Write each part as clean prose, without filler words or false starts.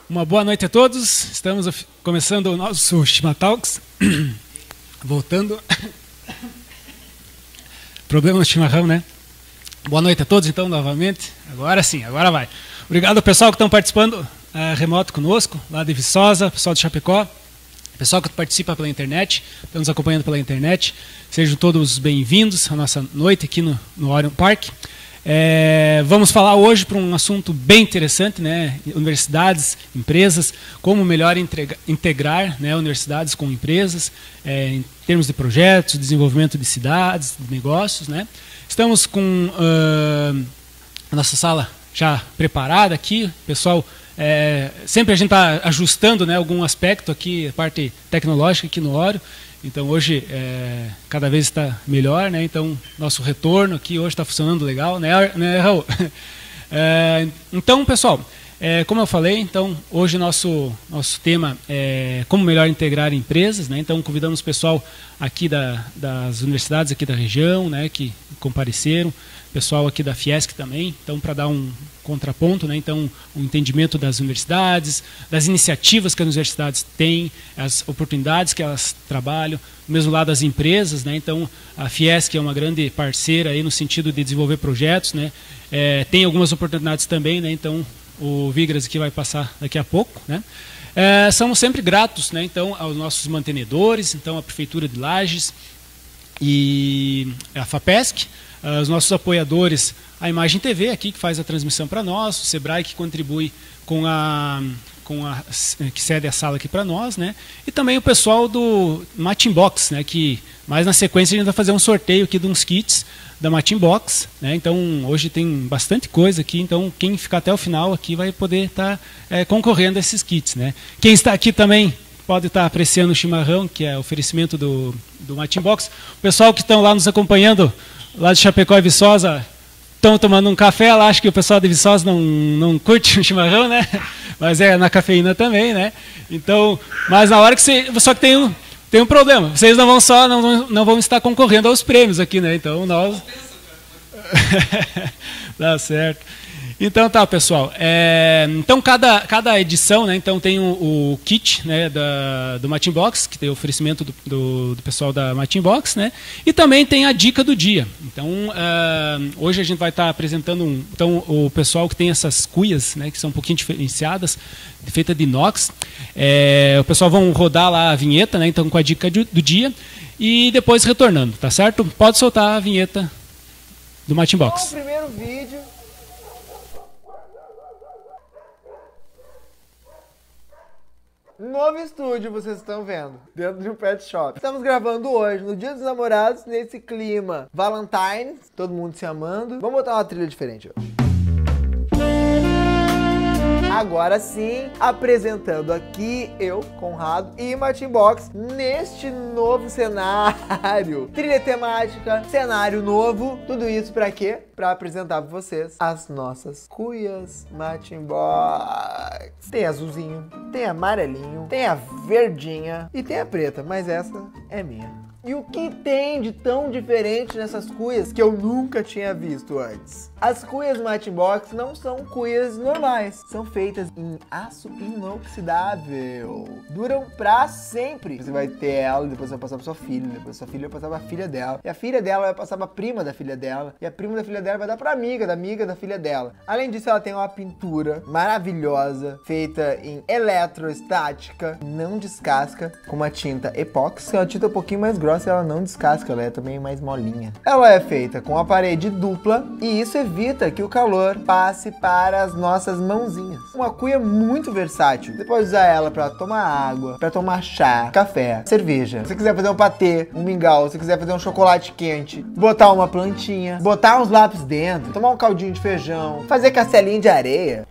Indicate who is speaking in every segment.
Speaker 1: Uma boa noite a todos, estamos começando o nosso Chimatalks, voltando, problema no chimarrão, né? Boa noite a todos, então, novamente, agora sim, agora vai. Obrigado ao pessoal que estão participando remoto conosco, lá de Viçosa, pessoal de Chapecó, pessoal que participa pela internet, estão nos acompanhando pela internet, sejam todos bem-vindos à nossa noite aqui no Orion Park. Vamos falar hoje para um assunto bem interessante, né? Universidades, empresas, como melhor integrar, né, universidades com empresas, em termos de projetos, desenvolvimento de cidades, de negócios, né? Estamos com a nossa sala já preparada aqui, pessoal. Sempre a gente está ajustando, né, algum aspecto aqui, a parte tecnológica aqui no Orion. Então hoje cada vez está melhor, né? Então nosso retorno aqui hoje está funcionando legal, né, Raul? Então, pessoal, como eu falei, então hoje nosso tema é como melhor integrar empresas, né? Então convidamos o pessoal aqui das universidades aqui da região, né, que compareceram, pessoal aqui da Fiesc também, então para dar um contraponto, né? Então o entendimento das universidades, das iniciativas que as universidades têm, as oportunidades que elas trabalham, do mesmo lado das empresas, né? Então a Fiesc é uma grande parceira aí no sentido de desenvolver projetos, né? Tem algumas oportunidades também, né? Então o Vigras aqui vai passar daqui a pouco, né? Somos sempre gratos, né? Então aos nossos mantenedores, então a Prefeitura de Lages e a FAPESC, os nossos apoiadores, a Imagem TV aqui que faz a transmissão para nós, o Sebrae que contribui que cede a sala aqui para nós, né? E também o pessoal do Matimbox, né? Que mais na sequência a gente vai fazer um sorteio aqui de uns kits da Matimbox, né? Então hoje tem bastante coisa aqui, então quem ficar até o final aqui vai poder estar concorrendo a esses kits, né? Quem está aqui também pode estar apreciando o chimarrão, que é oferecimento do Matimbox. O pessoal que estão lá nos acompanhando, lá de Chapecó e Viçosa, estão tomando um café lá, acho que o pessoal de Viçosa não curte o chimarrão, né? Mas na cafeína também, né? Então, mas na hora que só que tem um problema, vocês não vão estar concorrendo aos prêmios aqui, né? Então nós... Dá certo. Então tá, pessoal. Então cada edição, né, então tem o kit, né, do Matimbox, que tem o oferecimento do pessoal da Matimbox, né, e também tem a dica do dia. Então hoje a gente vai estar apresentando então o pessoal que tem essas cuias, né, que são um pouquinho diferenciadas, feita de inox. O pessoal vão rodar lá a vinheta, né, então com a dica do dia e depois retornando, tá certo? Pode soltar a vinheta do Matimbox.
Speaker 2: Bom, o primeiro vídeo. Novo estúdio, vocês estão vendo, dentro de um pet shop. Estamos gravando hoje, no Dia dos Namorados, nesse clima Valentine's, todo mundo se amando. Vamos botar uma trilha diferente hoje. Agora sim, apresentando aqui eu, Conrado e Matimbox, neste novo cenário. Trilha temática, cenário novo, tudo isso pra quê? Pra apresentar pra vocês as nossas cuias Matimbox. Tem azulzinho, tem amarelinho, tem a verdinha e tem a preta, mas essa é minha. E o que tem de tão diferente nessas cuias que eu nunca tinha visto antes? As cuias Matimbox não são cuias normais, são feitas em aço inoxidável. Duram pra sempre. Você vai ter ela, depois você vai passar pra sua filha, depois sua filha vai passar pra filha dela, e a filha dela vai passar pra prima da filha dela, e a prima da filha dela vai dar pra amiga da filha dela. Além disso, ela tem uma pintura maravilhosa, feita em eletroestática, não descasca, com uma tinta epóxi, que é uma tinta um pouquinho mais grossa, ela não descasca, ela é também mais molinha. Ela é feita com a parede dupla e isso evita que o calor passe para as nossas mãozinhas. Uma cuia muito versátil. Você pode usar ela para tomar água, para tomar chá, café, cerveja. Se você quiser fazer um patê, um mingau, se você quiser fazer um chocolate quente, botar uma plantinha, botar uns lápis dentro, tomar um caldinho de feijão, fazer castelinho de areia,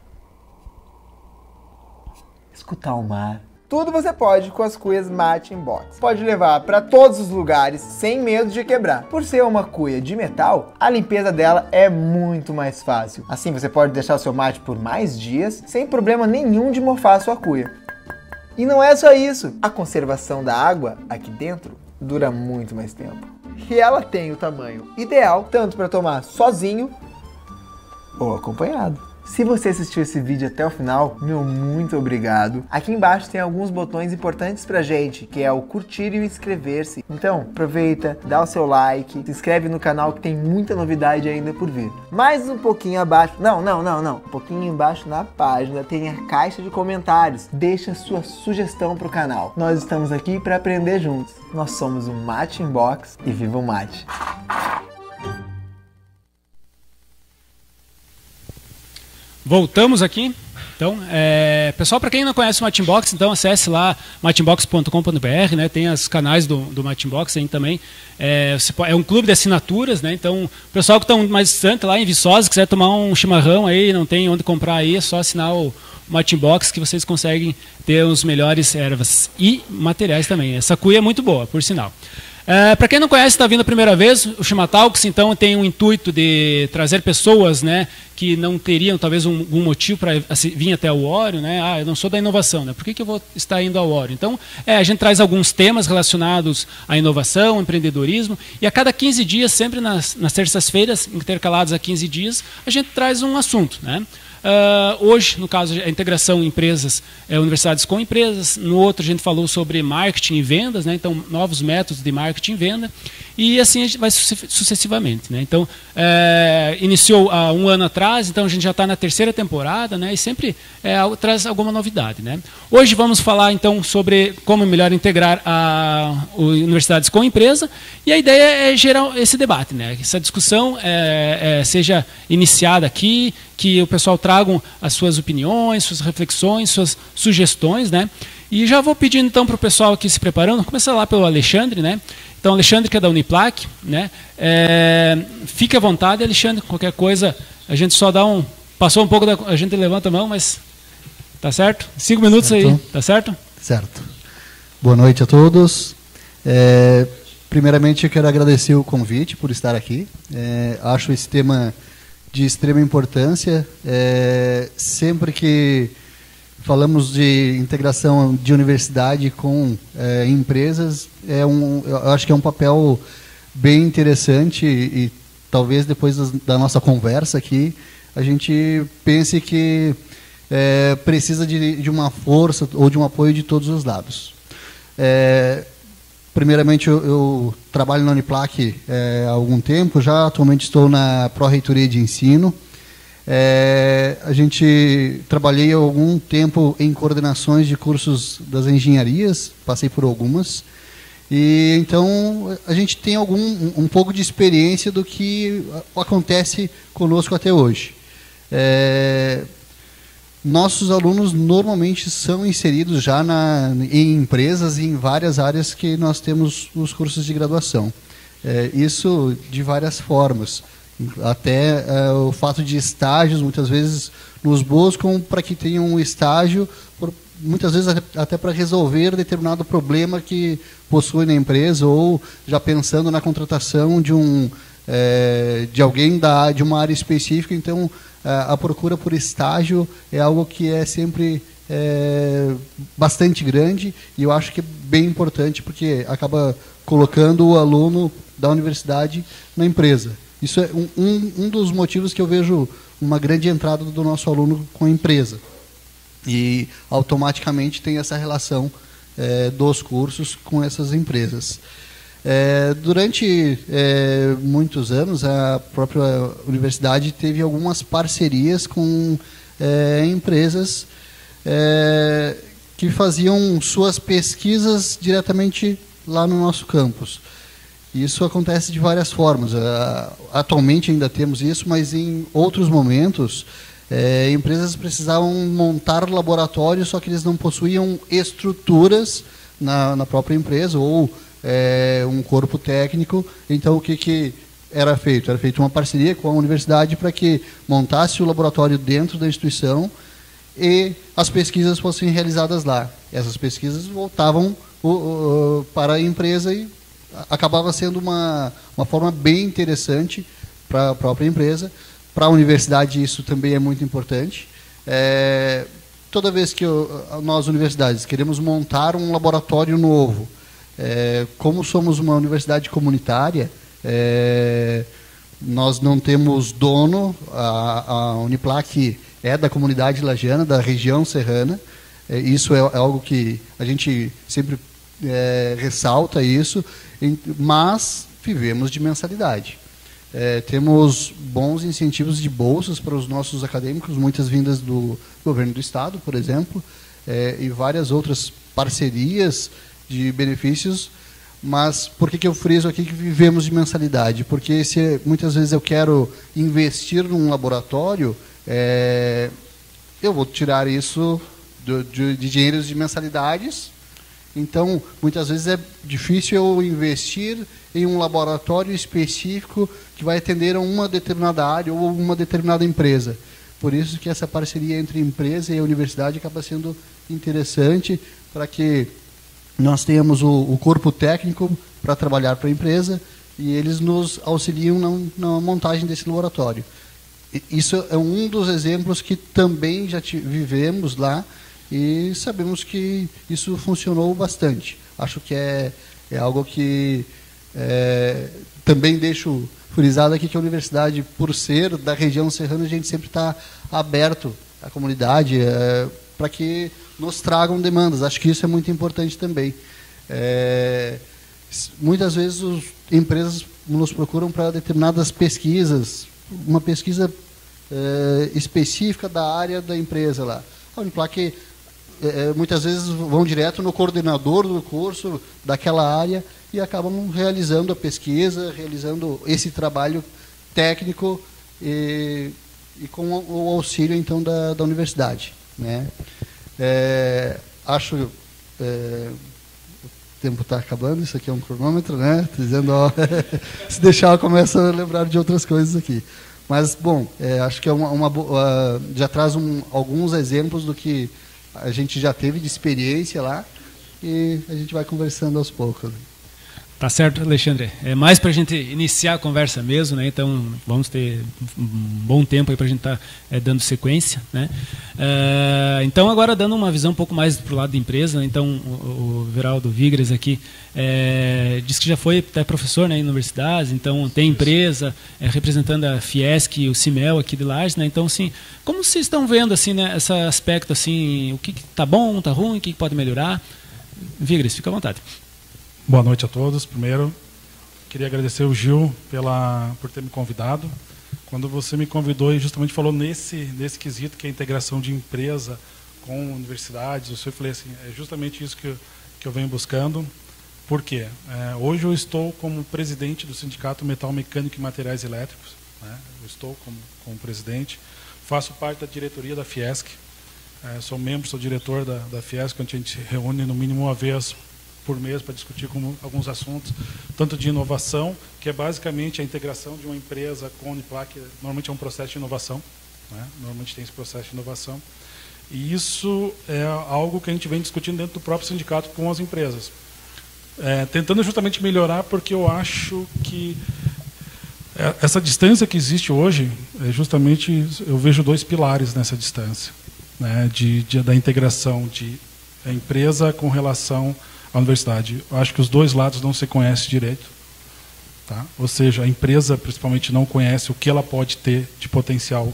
Speaker 2: escutar o mar. Tudo você pode com as cuias Matching Box. Pode levar para todos os lugares sem medo de quebrar. Por ser uma cuia de metal, a limpeza dela é muito mais fácil. Assim você pode deixar o seu mate por mais dias sem problema nenhum de mofar a sua cuia. E não é só isso, a conservação da água aqui dentro dura muito mais tempo. E ela tem o tamanho ideal tanto para tomar sozinho ou acompanhado. Se você assistiu esse vídeo até o final, meu muito obrigado. Aqui embaixo tem alguns botões importantes pra gente, que é o curtir e o inscrever-se. Então, aproveita, dá o seu like, se inscreve no canal que tem muita novidade ainda por vir. Mais um pouquinho abaixo, não. Um pouquinho embaixo na página tem a caixa de comentários. Deixa sua sugestão pro canal. Nós estamos aqui para aprender juntos. Nós somos o Matching Box e viva o mate!
Speaker 1: Voltamos aqui. Então, pessoal, para quem não conhece o Matching Box, então acesse lá matchingbox.com.br, né? Tem os canais do Matching Box aí também. É um clube de assinaturas, né? Então, o pessoal que está mais distante lá em Viçosa, quiser tomar um chimarrão aí, não tem onde comprar aí, é só assinar o Matching Box que vocês conseguem ter os melhores ervas e materiais também. Essa cuia é muito boa, por sinal. Para quem não conhece, está vindo a primeira vez, o Chimatalks, então, tem um intuito de trazer pessoas, né, que não teriam talvez algum motivo para vir até o Óreo, né? Eu não sou da inovação, né? Por que eu vou estar indo ao Óreo? Então, a gente traz alguns temas relacionados à inovação, empreendedorismo, e a cada 15 dias, sempre nas terças-feiras, intercaladas a 15 dias, a gente traz um assunto, né? Hoje, no caso, a integração empresas, universidades com empresas. No outro, a gente falou sobre marketing e vendas, né? Então, novos métodos de marketing e venda. E assim a gente vai sucessivamente, né? Então, iniciou há um ano atrás, então a gente já está na terceira temporada, né? E sempre traz alguma novidade, né? Hoje vamos falar, então, sobre como melhor integrar universidades com empresa. E a ideia é gerar esse debate, né? Essa discussão seja iniciada aqui, que o pessoal tragam as suas opiniões, suas reflexões, suas sugestões, né? E já vou pedindo então para o pessoal aqui se preparando, começar lá pelo Alexandre, né? Então, Alexandre, que é da Uniplac, né? Fique à vontade, Alexandre, qualquer coisa, a gente só dá passou um pouco, a gente levanta a mão, mas tá certo? 5 minutos certo. Aí, tá certo?
Speaker 3: Certo. Boa noite a todos. Primeiramente, eu quero agradecer o convite por estar aqui. Acho esse tema de extrema importância. Sempre que falamos de integração de universidade com empresas, eu acho que é um papel bem interessante e talvez depois da nossa conversa aqui, a gente pense que precisa de uma força ou de um apoio de todos os lados. Primeiramente, eu trabalho na Uniplac há algum tempo, já atualmente estou na Pró-Reitoria de Ensino. Trabalhei há algum tempo em coordenações de cursos das engenharias, passei por algumas, e então a gente tem um pouco de experiência do que acontece conosco até hoje. Nossos alunos normalmente são inseridos já em empresas e em várias áreas que nós temos os cursos de graduação. Isso de várias formas. Até o fato de estágios, muitas vezes nos buscam para que tenham um estágio, muitas vezes até para resolver determinado problema que possui na empresa, ou já pensando na contratação de alguém de uma área específica. Então, a procura por estágio é algo que é sempre bastante grande, e eu acho que é bem importante, porque acaba colocando o aluno da universidade na empresa. Isso é um dos motivos que eu vejo uma grande entrada do nosso aluno com a empresa. E automaticamente tem essa relação dos cursos com essas empresas. Durante muitos anos, a própria universidade teve algumas parcerias com empresas que faziam suas pesquisas diretamente lá no nosso campus. Isso acontece de várias formas. Atualmente ainda temos isso, mas em outros momentos, empresas precisavam montar laboratórios, só que eles não possuíam estruturas na própria empresa, ou um corpo técnico. Então, o que era feito? Era feita uma parceria com a universidade para que montasse o laboratório dentro da instituição e as pesquisas fossem realizadas lá. Essas pesquisas voltavam para a empresa e acabava sendo uma forma bem interessante para a própria empresa. Para a universidade isso também é muito importante. Toda vez que nós, universidades, queremos montar um laboratório novo, como somos uma universidade comunitária, nós não temos dono, a Uniplac é da comunidade lagiana, da região serrana, isso é algo que a gente sempre ressalta isso, mas vivemos de mensalidade. Temos bons incentivos de bolsas para os nossos acadêmicos, muitas vindas do governo do estado, por exemplo, e várias outras parcerias de benefícios. Mas por que eu friso aqui que vivemos de mensalidade? Porque se muitas vezes eu quero investir num laboratório, eu vou tirar isso de dinheiros de mensalidades. Então, muitas vezes é difícil eu investir em um laboratório específico que vai atender a uma determinada área ou uma determinada empresa. Por isso que essa parceria entre empresa e a universidade acaba sendo interessante para que nós tenhamos o corpo técnico para trabalhar para a empresa e eles nos auxiliam na montagem desse laboratório. Isso é um dos exemplos que também já vivemos lá e sabemos que isso funcionou bastante. Acho que é algo que também deixo frisado aqui, que a universidade, por ser da região serrana, a gente sempre está aberto à comunidade para que nos tragam demandas. Acho que isso é muito importante também. Muitas vezes as empresas nos procuram para determinadas pesquisas, uma pesquisa específica da área da empresa lá. A Uniplac muitas vezes vão direto no coordenador do curso daquela área e acabam realizando a pesquisa, realizando esse trabalho técnico e com o auxílio então da universidade, né? Acho o tempo está acabando, isso aqui é um cronômetro, né? Dizendo, ó, se deixar eu começo a lembrar de outras coisas aqui. Mas, bom, acho que já traz alguns exemplos do que a gente já teve de experiência lá e a gente vai conversando aos poucos.
Speaker 1: Tá certo, Alexandre. É mais para a gente iniciar a conversa mesmo, né? Então vamos ter um bom tempo aí para a gente estar dando sequência, né? Então agora dando uma visão um pouco mais para o lado da empresa, né? Então o Veraldo Vigres aqui disse que já foi até professor, né, em universidades, então tem empresa representando a Fiesc e o CIMEL aqui de Lages, né? Então assim, como vocês estão vendo assim, né, esse aspecto assim, o que está bom, está ruim, o que pode melhorar? Vigres, fica à vontade.
Speaker 4: Boa noite a todos. Primeiro, queria agradecer o Gil por ter me convidado. Quando você me convidou e justamente falou nesse quesito, que é a integração de empresa com universidades, eu falei assim, é justamente isso que eu venho buscando. Por quê? Hoje eu estou como presidente do Sindicato Metal Mecânico e Materiais Elétricos, né? Eu estou como presidente, faço parte da diretoria da Fiesc, sou membro, sou diretor da Fiesc, onde a gente se reúne no mínimo uma vez por mês para discutir alguns assuntos, tanto de inovação, que é basicamente a integração de uma empresa com a Uniplac, normalmente é um processo de inovação, né? Normalmente tem esse processo de inovação, e isso é algo que a gente vem discutindo dentro do próprio sindicato com as empresas, tentando justamente melhorar, porque eu acho que essa distância que existe hoje, justamente eu vejo dois pilares nessa distância, né? Da integração de a empresa com relação à universidade. Eu acho que os dois lados não se conhecem direito, tá? Ou seja, a empresa principalmente não conhece o que ela pode ter de potencial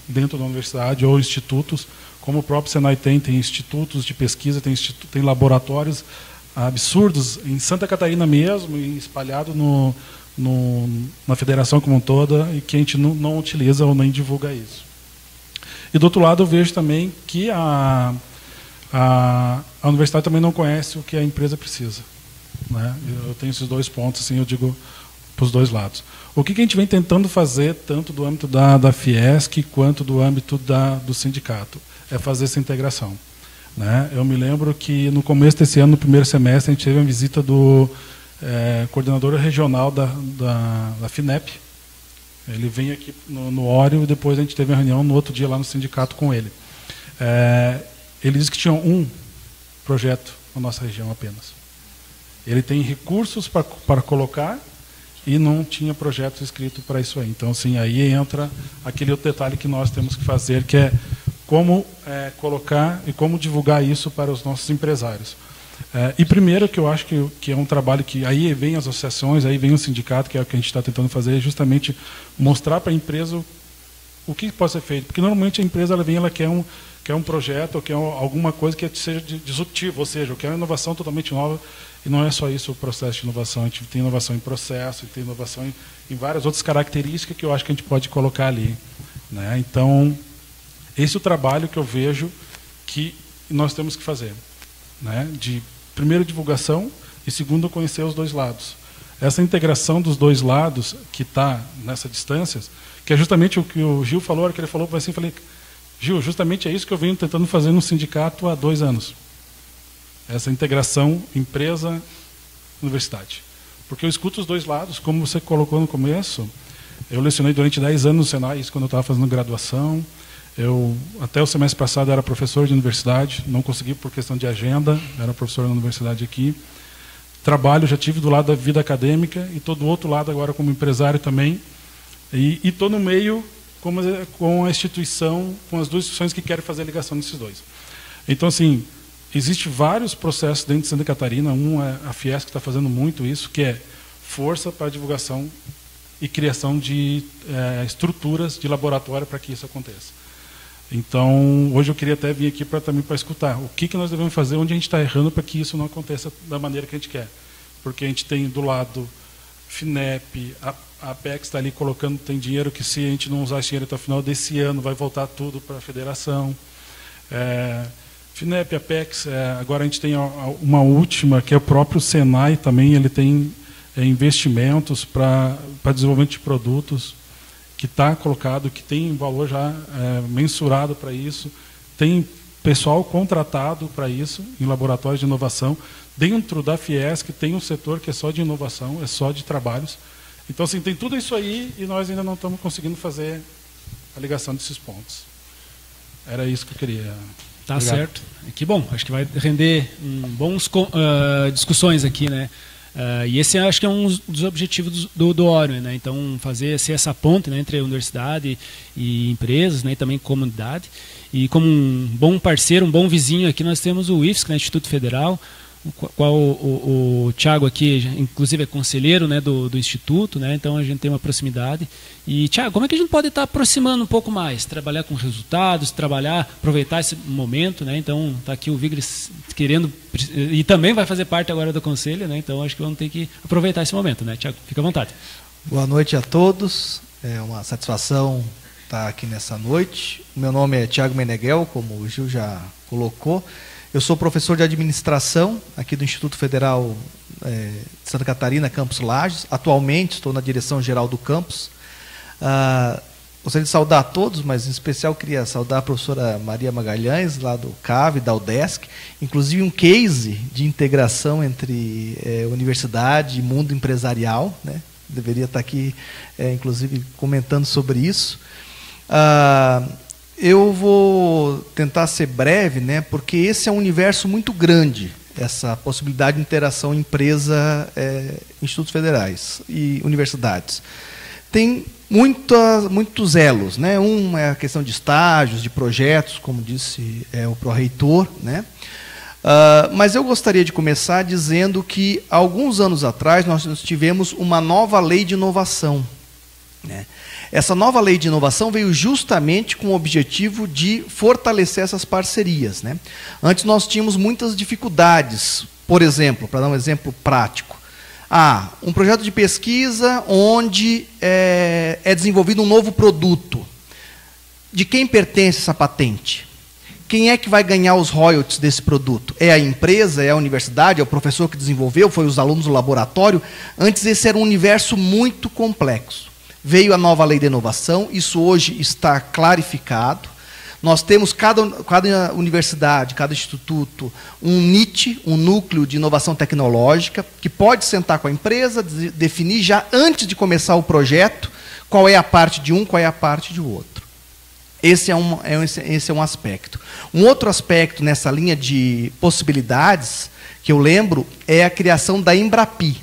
Speaker 4: dentro da universidade ou institutos, como o próprio Senai tem institutos de pesquisa, tem laboratórios absurdos em Santa Catarina mesmo, e espalhado na federação como um toda, e que a gente não utiliza ou nem divulga isso. E do outro lado eu vejo também que a universidade também não conhece o que a empresa precisa, né? Eu tenho esses dois pontos, assim, eu digo para os dois lados. O que a gente vem tentando fazer, tanto do âmbito da Fiesc quanto do âmbito do sindicato, é fazer essa integração, né? Eu me lembro que no começo desse ano, no primeiro semestre, a gente teve uma visita do coordenador regional da FINEP. Ele vem aqui no Óreo e depois a gente teve uma reunião no outro dia lá no sindicato com ele. Ele disse que tinha um projeto na nossa região apenas. Ele tem recursos para colocar e não tinha projeto escrito para isso aí. Então, assim, aí entra aquele outro detalhe que nós temos que fazer, que é como colocar e como divulgar isso para os nossos empresários. E primeiro, que eu acho que é um trabalho que aí vem as associações, aí vem o sindicato, que é o que a gente está tentando fazer, é justamente mostrar para a empresa o que pode ser feito. Porque normalmente a empresa ela quer um projeto, ou quer alguma coisa que seja disruptiva, ou seja, quer uma inovação totalmente nova, e não é só isso o processo de inovação. A gente tem inovação em processo, tem inovação em várias outras características que eu acho que a gente pode colocar ali, né? Então, esse é o trabalho que eu vejo que nós temos que fazer, né? De primeiro divulgação e segundo conhecer os dois lados. Essa integração dos dois lados que está nessa distância, que é justamente o que o Gil falou, que ele falou assim, falei, Gil, justamente é isso que eu venho tentando fazer no sindicato há 2 anos. Essa integração empresa-universidade. Porque eu escuto os dois lados, como você colocou no começo. Eu lecionei durante 10 anos no Senai, isso quando eu estava fazendo graduação. Até o semestre passado, era professor de universidade, não consegui por questão de agenda, era professor na universidade aqui. Trabalho, já tive do lado da vida acadêmica e estou do outro lado agora como empresário também. E estou no meio com a instituição, com as 2 instituições que querem fazer a ligação desses dois. Então, assim, existem vários processos dentro de Santa Catarina. Um é a Fiesc que está fazendo muito isso, que é força para a divulgação e criação de estruturas de laboratório para que isso aconteça. Então, hoje eu queria até vir aqui também para escutar o que nós devemos fazer, onde a gente está errando para que isso não aconteça da maneira que a gente quer. Porque a gente tem do lado FINEP, a Apex está ali colocando, tem dinheiro que se a gente não usar esse dinheiro até o final desse ano, vai voltar tudo para a federação. FINEP, Apex, agora a gente tem uma última, que é o próprio Senai também, ele tem investimentos para desenvolvimento de produtos, que está colocado, que tem valor já mensurado para isso, tem pessoal contratado para isso, em laboratórios de inovação. Dentro da Fiesc tem um setor que é só de inovação, é só de trabalhos. Então, assim, tem tudo isso aí e nós ainda não estamos conseguindo fazer a ligação desses pontos. Era isso que eu queria.
Speaker 1: Tá.
Speaker 4: Obrigado.
Speaker 1: Certo. Que bom, acho que vai render bons discussões aqui, né? E esse acho que é um dos objetivos do Orion, né? Então, ser essa ponte, né, entre a universidade e empresas, né, e também comunidade. E como um bom parceiro, um bom vizinho aqui, nós temos o IFSC, né, Instituto Federal, qual o Thiago aqui, inclusive, é conselheiro, né, do Instituto, né? Então a gente tem uma proximidade. E, Thiago, como é que a gente pode estar aproximando um pouco mais? Trabalhar com resultados, aproveitar esse momento, né? Então está aqui o Vigres querendo, e também vai fazer parte agora do conselho, né? Então acho que vamos ter que aproveitar esse momento, né, Thiago? Fica à vontade.
Speaker 5: Boa noite a todos, é uma satisfação estar aqui nessa noite. O meu nome é Thiago Meneghel, como o Gil já colocou. Eu sou professor de administração aqui do Instituto Federal de Santa Catarina, Campus Lages. Atualmente estou na direção geral do campus. Gostaria de saudar a todos, mas em especial queria saudar a professora Maria Magalhães, lá do CAV, da UDESC, inclusive um case de integração entre universidade e mundo empresarial, né? Deveria estar aqui, inclusive, comentando sobre isso. Eu vou tentar ser breve, né, porque esse é um universo muito grande, essa possibilidade de interação empresa, institutos federais e universidades. Tem muitos elos, né? Um é a questão de estágios, de projetos, como disse o pró-reitor, né? Mas eu gostaria de começar dizendo que, alguns anos atrás, nós tivemos uma nova lei de inovação, né? Essa nova lei de inovação veio justamente com o objetivo de fortalecer essas parcerias, né? Antes nós tínhamos muitas dificuldades, por exemplo, para dar um exemplo prático, um projeto de pesquisa onde é desenvolvido um novo produto. De quem pertence essa patente? Quem é que vai ganhar os royalties desse produto? É a empresa, é a universidade, é o professor que desenvolveu, foi os alunos do laboratório? Antes esse era um universo muito complexo. Veio a nova lei de inovação, isso hoje está clarificado. Nós temos, cada universidade, cada instituto, um NIT, um núcleo de inovação tecnológica, que pode sentar com a empresa, definir já antes de começar o projeto, qual é a parte de um, qual é a parte de outro. Esse é um aspecto. Um outro aspecto nessa linha de possibilidades que eu lembro é a criação da Embrapi.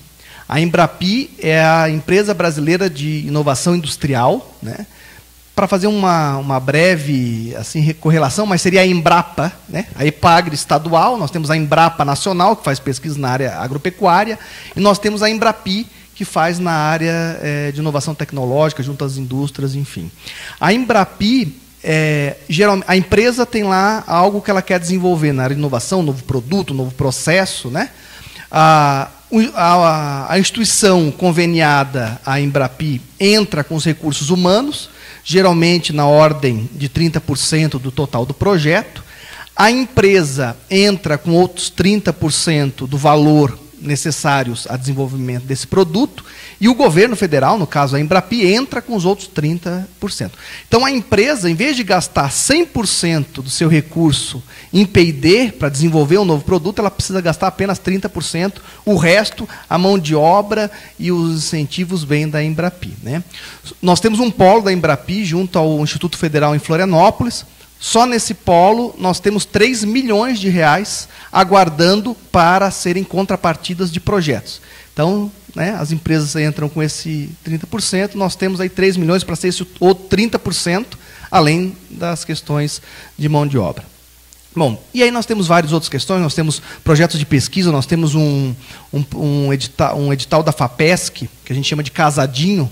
Speaker 5: A Embrapi é a empresa brasileira de inovação industrial, né? Para fazer uma breve assim, correlação, mas seria a Embrapa, né? A EPAGRE estadual, nós temos a Embrapa nacional, que faz pesquisa na área agropecuária, e nós temos a Embrapi, que faz na área de inovação tecnológica, junto às indústrias, enfim. A Embrapi, geralmente, a empresa tem lá algo que ela quer desenvolver na área de inovação, novo produto, novo processo, né? A instituição conveniada, a Embrapi, entra com os recursos humanos, geralmente na ordem de 30% do total do projeto. A empresa entra com outros 30% do valor necessários a desenvolvimento desse produto, e o governo federal, no caso a Embrapi, entra com os outros 30%. Então a empresa, em vez de gastar 100% do seu recurso em P&D para desenvolver um novo produto, ela precisa gastar apenas 30%, o resto, a mão de obra e os incentivos vêm da Embrapi, né? Nós temos um polo da Embrapi junto ao Instituto Federal em Florianópolis. Só nesse polo nós temos 3 milhões de reais aguardando para serem contrapartidas de projetos. Então, né, as empresas entram com esse 30%, nós temos aí 3 milhões para ser esse outro 30%, além das questões de mão de obra. Bom, e aí nós temos várias outras questões, nós temos projetos de pesquisa, nós temos um edital da FAPESC, que a gente chama de Casadinho,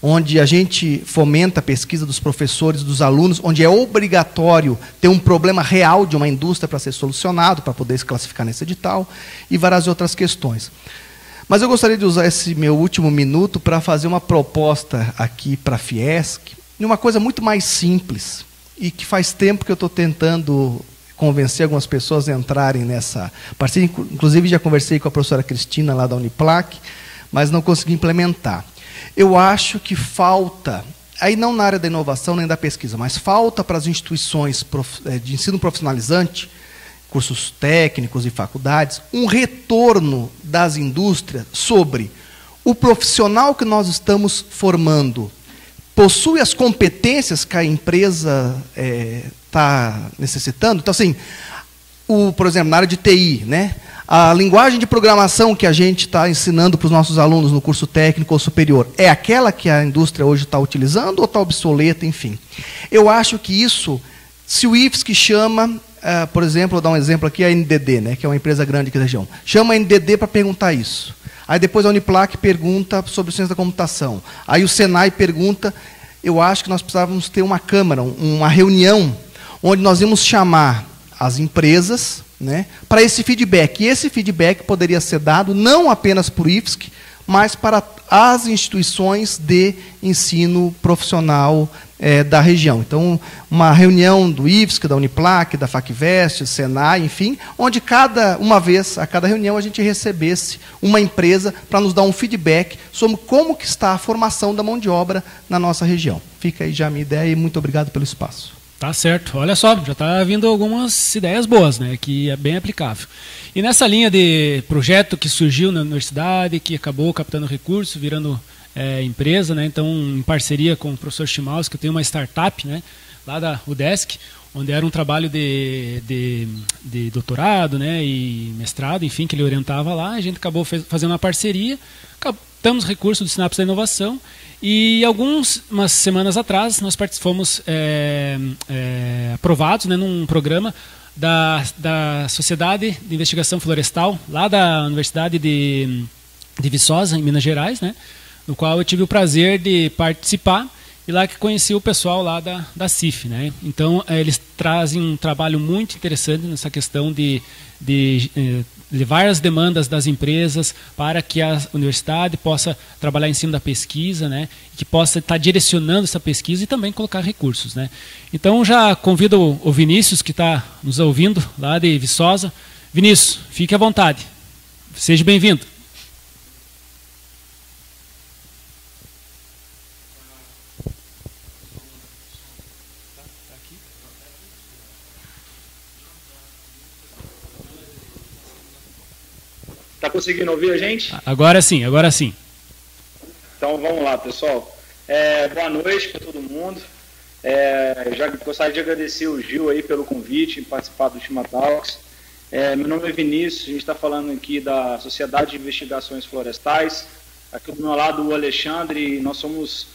Speaker 5: onde a gente fomenta a pesquisa dos professores, dos alunos, onde é obrigatório ter um problema real de uma indústria para ser solucionado, para poder se classificar nesse edital, e várias outras questões. Mas eu gostaria de usar esse meu último minuto para fazer uma proposta aqui para a Fiesc, de uma coisa muito mais simples, e que faz tempo que eu estou tentando convencer algumas pessoas a entrarem nessa parceria. Inclusive, já conversei com a professora Cristina, lá da Uniplac, mas não consegui implementar. Eu acho que falta, aí não na área da inovação nem da pesquisa, mas falta para as instituições de ensino profissionalizante, cursos técnicos e faculdades, um retorno das indústrias sobre o profissional que nós estamos formando possui as competências que a empresa está necessitando. Então, assim, por exemplo, na área de TI, né? A linguagem de programação que a gente está ensinando para os nossos alunos no curso técnico ou superior é aquela que a indústria hoje está utilizando ou está obsoleta, enfim. Eu acho que isso, se o IFSC chama, por exemplo, vou dar um exemplo aqui, a NDD, né, que é uma empresa grande aqui da região, chama a NDD para perguntar isso. Aí depois a Uniplac pergunta sobre ciência da computação. Aí o Senai pergunta, eu acho que nós precisávamos ter uma câmara, uma reunião, onde nós íamos chamar as empresas, né, para esse feedback. E esse feedback poderia ser dado não apenas para o IFSC, mas para as instituições de ensino profissional da região. Então, uma reunião do IFSC, da Uniplac, da FACVest, Senai, enfim, onde a cada reunião a gente recebesse uma empresa para nos dar um feedback sobre como que está a formação da mão de obra na nossa região. Fica aí já a minha ideia e muito obrigado pelo espaço.
Speaker 1: Tá certo. Olha só, já está vindo algumas ideias boas, né, que é bem aplicável. E nessa linha de projeto que surgiu na universidade, que acabou captando recursos, virando empresa, né, então em parceria com o professor Chimaus, que eu tenho uma startup, né, lá da UDESC, onde era um trabalho de doutorado, né, e mestrado, enfim, que ele orientava lá. A gente acabou fazendo uma parceria, captamos recursos do Sinapse da Inovação. E umas semanas atrás nós fomos aprovados, né, num programa da Sociedade de Investigação Florestal, lá da Universidade de Viçosa, em Minas Gerais, né, no qual eu tive o prazer de participar, e lá que conheci o pessoal lá da CIF, né. Então eles trazem um trabalho muito interessante nessa questão de levar as demandas das empresas para que a universidade possa trabalhar em cima da pesquisa, né, que possa estar direcionando essa pesquisa e também colocar recursos, né. Então já convido o Vinícius, que está nos ouvindo lá de Viçosa. Vinícius, fique à vontade. Seja bem-vindo.
Speaker 6: Está conseguindo ouvir a gente?
Speaker 1: Agora sim, agora sim.
Speaker 6: Então vamos lá, pessoal. Boa noite para todo mundo. Já gostaria de agradecer o Gil aí pelo convite em participar do Shima Talks. Meu nome é Vinícius, a gente está falando aqui da Sociedade de Investigações Florestais. Aqui do meu lado o Alexandre, nós somos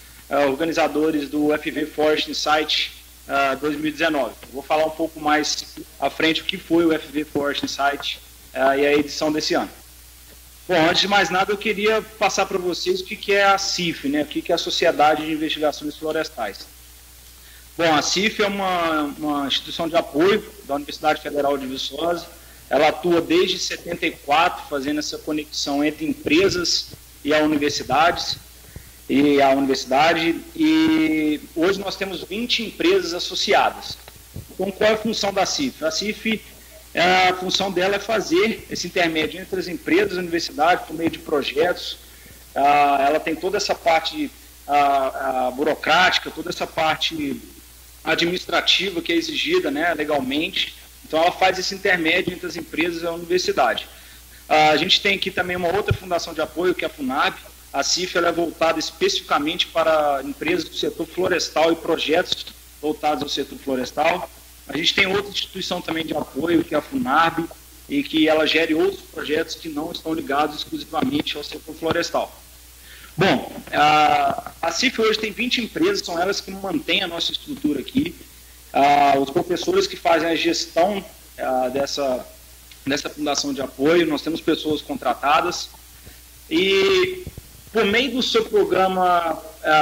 Speaker 6: organizadores do FV Forest Insight 2019. Vou falar um pouco mais à frente o que foi o FV Forest Insight e a edição desse ano. Bom, antes de mais nada eu queria passar para vocês o que é a CIF, né? O que é a Sociedade de Investigações Florestais. Bom, a CIF é uma instituição de apoio da Universidade Federal de Viçosa. Ela atua desde 74, fazendo essa conexão entre empresas e a universidade. E hoje nós temos 20 empresas associadas. Então, qual é a função da CIF? A CIF, a função dela é fazer esse intermédio entre as empresas e a universidade por meio de projetos. Ela tem toda essa parte burocrática, toda essa parte administrativa que é exigida, né, legalmente. Então, ela faz esse intermédio entre as empresas e a universidade. A gente tem aqui também uma outra fundação de apoio, que é a FUNAB. A CIF ela é voltada especificamente para empresas do setor florestal e projetos voltados ao setor florestal. A gente tem outra instituição também de apoio, que é a FUNAB, e que ela gere outros projetos que não estão ligados exclusivamente ao setor florestal. Bom, a CIF hoje tem 20 empresas, são elas que mantêm a nossa estrutura aqui. Os professores que fazem a gestão dessa fundação de apoio, nós temos pessoas contratadas. E por meio do seu programa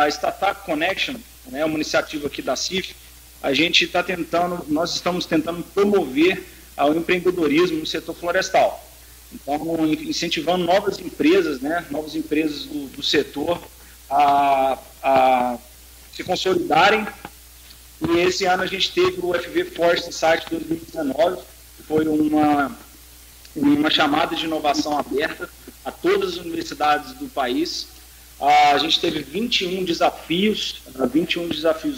Speaker 6: Startup Connection, né, uma iniciativa aqui da CIF, nós estamos tentando promover o empreendedorismo no setor florestal. Então, incentivando novas empresas, né, novas empresas do setor a se consolidarem. E esse ano a gente teve o FV Forest Insight 2019, que foi uma chamada de inovação aberta a todas as universidades do país. A gente teve 21 desafios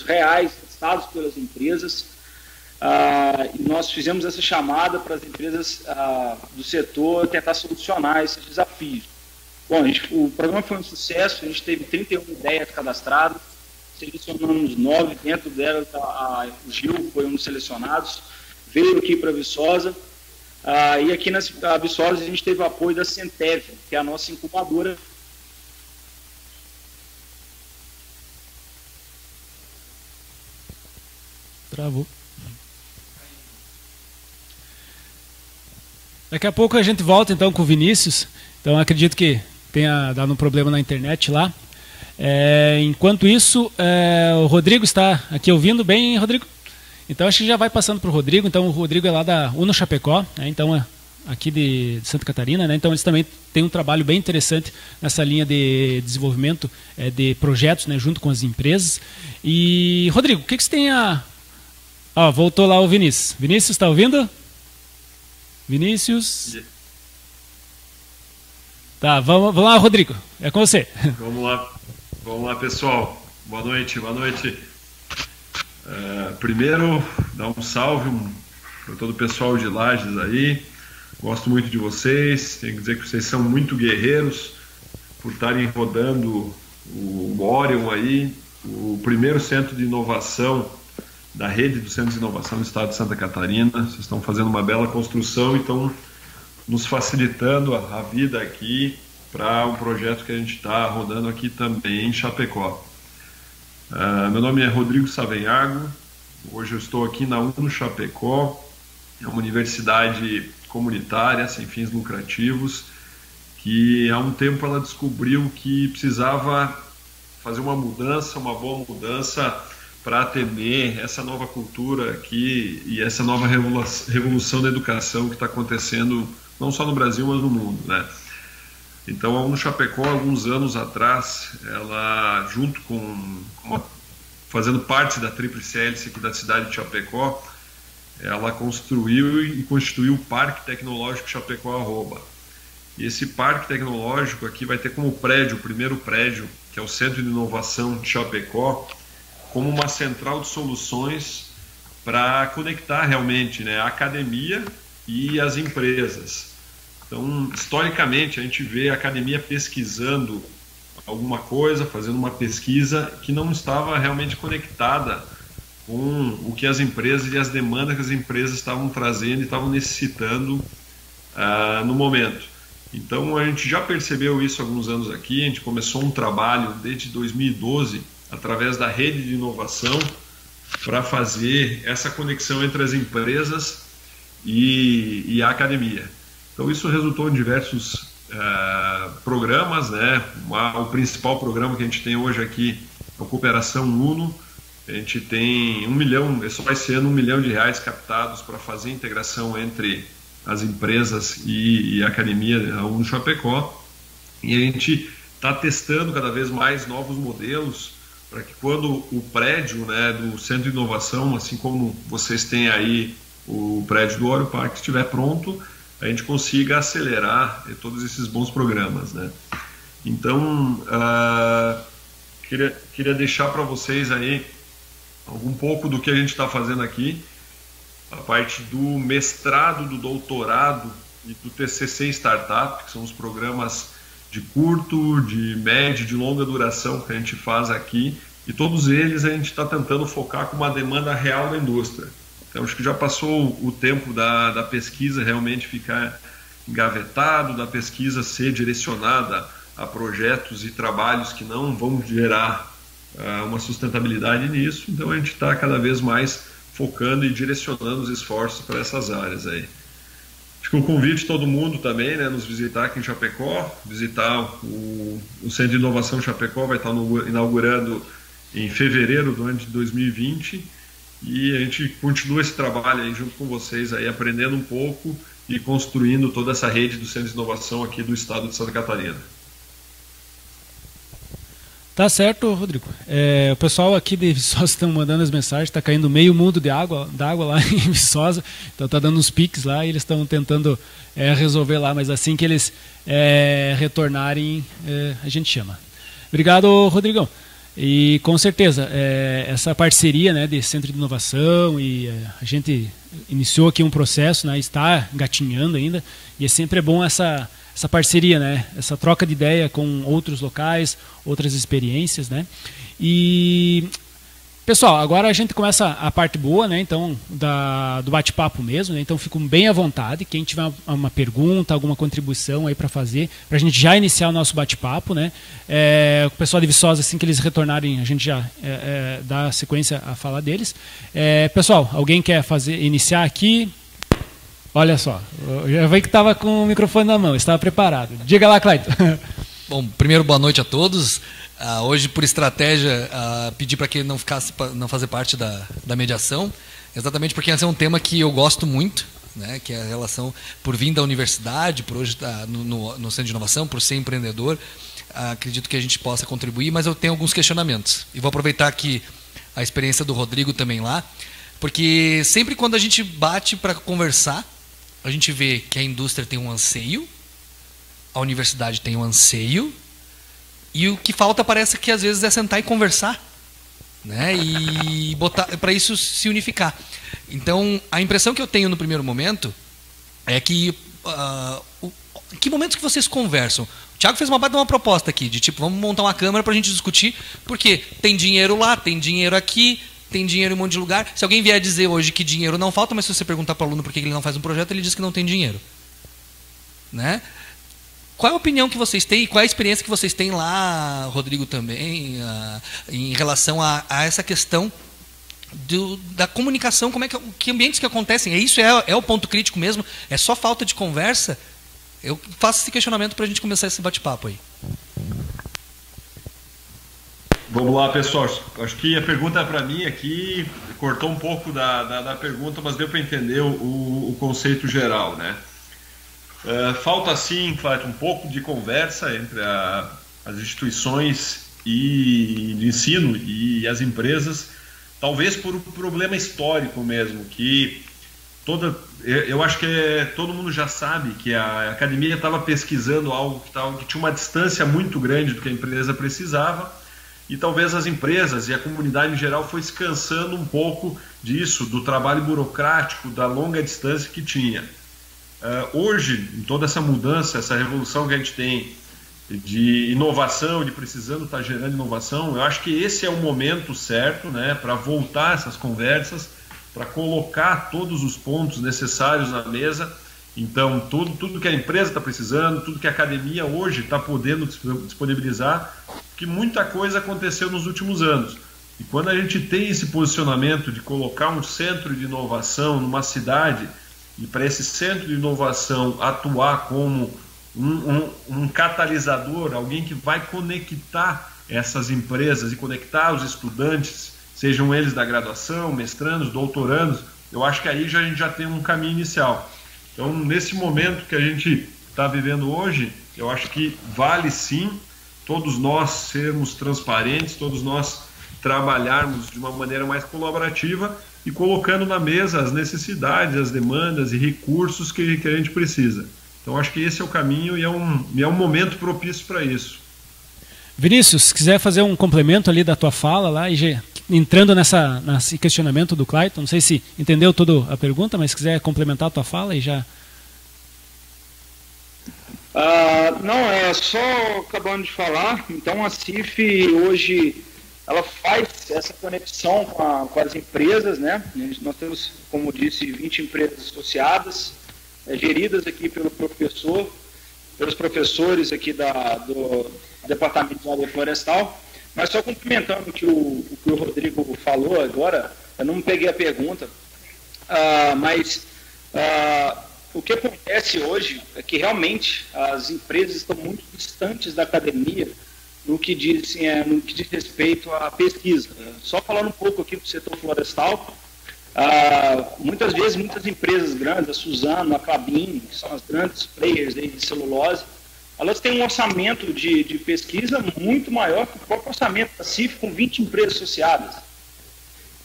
Speaker 6: reais testados pelas empresas. E nós fizemos essa chamada para as empresas do setor tentar solucionar esses desafios. Bom, o programa foi um sucesso, a gente teve 31 ideias cadastradas, selecionamos 9, dentro delas o Gil foi um dos selecionados, veio aqui para Viçosa. E aqui na Viçosa a gente teve o apoio da Centev, que é a nossa incubadora.
Speaker 1: Travou. Daqui a pouco a gente volta então com o Vinícius. Então acredito que tenha dado um problema na internet lá. Enquanto isso, o Rodrigo está aqui ouvindo bem, Rodrigo? Então acho que já vai passando para o Rodrigo. Então o Rodrigo é lá da Uno Chapecó, né? Então aqui de Santa Catarina, né? Então eles também têm um trabalho bem interessante nessa linha de desenvolvimento de projetos, né? Junto com as empresas. E Rodrigo, o que você tem a... voltou lá o Vinícius. Vinícius, está ouvindo? Vinícius? Tá, vamos lá, Rodrigo. É com você.
Speaker 7: Vamos lá, pessoal. Boa noite. Primeiro, dar um salve para todo o pessoal de Lages aí. Gosto muito de vocês. Tenho que dizer que vocês são muito guerreiros por estarem rodando o Orion aí, o primeiro centro de inovação da rede do Centro de Inovação do Estado de Santa Catarina. Vocês estão fazendo uma bela construção e estão nos facilitando a vida aqui para um projeto que a gente está rodando aqui também em Chapecó. Meu nome é Rodrigo Savenhago, hoje eu estou aqui na Uno Chapecó, é uma universidade comunitária, sem fins lucrativos, que há um tempo ela descobriu que precisava fazer uma boa mudança para atender essa nova cultura aqui e essa nova revolução da educação que está acontecendo não só no Brasil, mas no mundo, né? Então, a Uno Chapecó, alguns anos atrás, ela, fazendo parte da Tríplice Hélice aqui da cidade de Chapecó, ela construiu e constituiu o Parque Tecnológico Chapecó Arroba. E esse Parque Tecnológico aqui vai ter como prédio, o primeiro prédio, que é o Centro de Inovação de Chapecó, como uma central de soluções para conectar realmente, né, a academia e as empresas. Então, historicamente, a gente vê a academia pesquisando alguma coisa, fazendo uma pesquisa que não estava realmente conectada com o que as empresas e as demandas que as empresas estavam trazendo e estavam necessitando no momento. Então a gente já percebeu isso há alguns anos aqui, a gente começou um trabalho desde 2012, através da rede de inovação, para fazer essa conexão entre as empresas e a academia. Então isso resultou em diversos programas, né? O principal programa que a gente tem hoje aqui é a Cooperação Uno. A gente tem 1 milhão, só esse ano, R$1 milhão captados para fazer a integração entre as empresas e a academia Uno Chapecó. E a gente está testando cada vez mais novos modelos para que quando o prédio, né, do Centro de Inovação, assim como vocês têm aí o prédio do Oreo Park, estiver pronto, a gente consiga acelerar todos esses bons programas, né? Então, queria deixar para vocês aí um pouco do que a gente está fazendo aqui, a parte do mestrado, do doutorado e do TCC Startup, que são os programas de curto, de médio, de longa duração que a gente faz aqui, e todos eles a gente está tentando focar com uma demanda real da indústria. Então, acho que já passou o tempo da pesquisa realmente ficar engavetado, da pesquisa ser direcionada a projetos e trabalhos que não vão gerar uma sustentabilidade nisso. Então, a gente está cada vez mais focando e direcionando os esforços para essas áreas aí. Acho que o convite de todo mundo também, né, nos visitar aqui em Chapecó, visitar o Centro de Inovação Chapecó, vai estar inaugurando em fevereiro do ano de 2020, e a gente continua esse trabalho aí junto com vocês, aí, aprendendo um pouco e construindo toda essa rede do Centro de Inovação aqui do estado de Santa Catarina.
Speaker 1: Tá certo, Rodrigo. O pessoal aqui de Viçosa estão mandando as mensagens, está caindo meio mundo d'água lá em Viçosa, então está dando uns piques lá e eles estão tentando resolver lá, mas assim que eles retornarem, a gente chama. Obrigado, Rodrigão. E com certeza, essa parceria, né, de Centro de Inovação, e a gente iniciou aqui um processo, né, está engatinhando ainda, e é sempre bom essa parceria, né, essa troca de ideia com outros locais, outras experiências, né. E pessoal, agora a gente começa a parte boa, né, então, do bate-papo mesmo, né, então fiquem bem à vontade, quem tiver uma pergunta, alguma contribuição aí para fazer, para a gente já iniciar o nosso bate-papo, né, o pessoal de Viçosa, assim que eles retornarem, a gente já dá sequência a falar deles. Pessoal, alguém quer iniciar aqui? Olha só, eu vi que estava com o microfone na mão, estava preparado. Diga lá, Clayton.
Speaker 8: Bom, primeiro, boa noite a todos. Hoje, por estratégia, pedi para que não fazer parte da mediação, exatamente porque esse é um tema que eu gosto muito, né, que é a relação por vir da universidade, por hoje estar no Centro de Inovação, por ser empreendedor. Acredito que a gente possa contribuir, mas eu tenho alguns questionamentos. E vou aproveitar aqui a experiência do Rodrigo também lá, porque sempre quando a gente bate para conversar, a gente vê que a indústria tem um anseio, a universidade tem um anseio, e o que falta parece que às vezes é sentar e conversar, né? E botar para isso se unificar. Então, a impressão que eu tenho no primeiro momento é que que momentos que vocês conversam? O Thiago fez uma proposta aqui de tipo, vamos montar uma câmara para a gente discutir, porque tem dinheiro lá, tem dinheiro aqui, tem dinheiro em um monte de lugar. Se alguém vier dizer hoje que dinheiro não falta, mas se você perguntar para o aluno por que ele não faz um projeto, ele diz que não tem dinheiro, né? Qual é a opinião que vocês têm e qual é a experiência que vocês têm lá, Rodrigo, também, em relação a essa questão da comunicação? Como é que ambientes que acontecem? Isso é o ponto crítico mesmo? É só falta de conversa? Eu faço esse questionamento para a gente começar esse bate-papo aí.
Speaker 7: Vamos lá, pessoal. Acho que a pergunta para mim aqui cortou um pouco da pergunta, mas deu para entender o conceito geral, né? Falta sim, Clayton, um pouco de conversa entre as instituições de ensino e as empresas, talvez por um problema histórico mesmo, que eu acho que todo mundo já sabe que a academia estava pesquisando algo que tinha uma distância muito grande do que a empresa precisava, e talvez as empresas e a comunidade em geral foi se cansando um pouco disso, do trabalho burocrático, da longa distância que tinha. Hoje, em toda essa mudança, essa revolução que a gente tem de inovação, de precisando estar gerando inovação. Eu acho que esse é o momento certo, né, para voltar essas conversas, para colocar todos os pontos necessários na mesa. Então, tudo que a empresa está precisando, tudo que a academia hoje está podendo disponibilizar, que muita coisa aconteceu nos últimos anos. E quando a gente tem esse posicionamento de colocar um centro de inovação numa cidade, e para esse centro de inovação atuar como um catalisador, alguém que vai conectar essas empresas e conectar os estudantes, sejam eles da graduação, mestrandos, doutorandos, eu acho que aí a gente já tem um caminho inicial. Então, nesse momento que a gente está vivendo hoje, eu acho que vale sim todos nós sermos transparentes, todos nós trabalharmos de uma maneira mais colaborativa e colocando na mesa as necessidades, as demandas e recursos que a gente precisa. Então, acho que esse é o caminho e é um momento propício para isso.
Speaker 1: Vinícius, se quiser fazer um complemento ali da tua fala lá, e entrando nesse questionamento do Clayton, não sei se entendeu toda a pergunta, mas se quiser complementar a tua fala e já...
Speaker 6: Não, é só acabando de falar, então a CIF hoje ela faz essa conexão com as empresas, né? Nós temos, como disse, 20 empresas associadas, geridas aqui pelos professores aqui do Departamento de Área Florestal. Mas só complementando o que o Rodrigo falou agora, eu não peguei a pergunta, mas o que acontece hoje é que realmente as empresas estão muito distantes da academia no que diz respeito à pesquisa. Só falando um pouco aqui do setor florestal, muitas vezes muitas empresas grandes, a Suzano, a Klabin, que são as grandes players aí de celulose, elas têm um orçamento de pesquisa muito maior que o próprio orçamento da CIF, com 20 empresas associadas.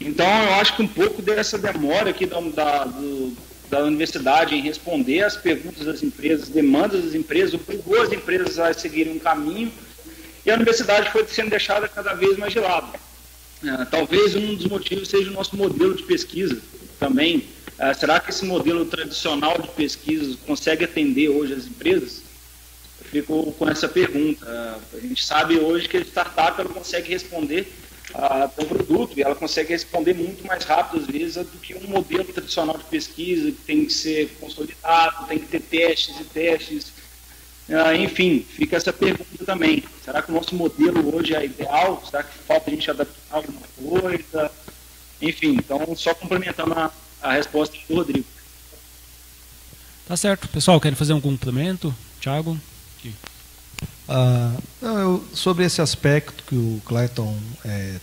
Speaker 6: Então, eu acho que um pouco dessa demora aqui da universidade em responder às perguntas das empresas, demandas das empresas, obrigou as empresas a seguirem um caminho, e a universidade foi sendo deixada cada vez mais de lado. Talvez um dos motivos seja o nosso modelo de pesquisa também. Será que esse modelo tradicional de pesquisa consegue atender hoje as empresas? Eu fico com essa pergunta. A gente sabe hoje que a startup ela consegue responder ao produto, e ela consegue responder muito mais rápido, às vezes, do que um modelo tradicional de pesquisa, que tem que ser consolidado, tem que ter testes e testes. Enfim, fica essa pergunta também. Será que o nosso modelo hoje é ideal? Será que falta a gente adaptar alguma coisa? Enfim, então, só complementando a resposta do Rodrigo.
Speaker 1: Tá certo. Pessoal, querem fazer um complemento? Thiago?
Speaker 5: Sobre esse aspecto que o Clayton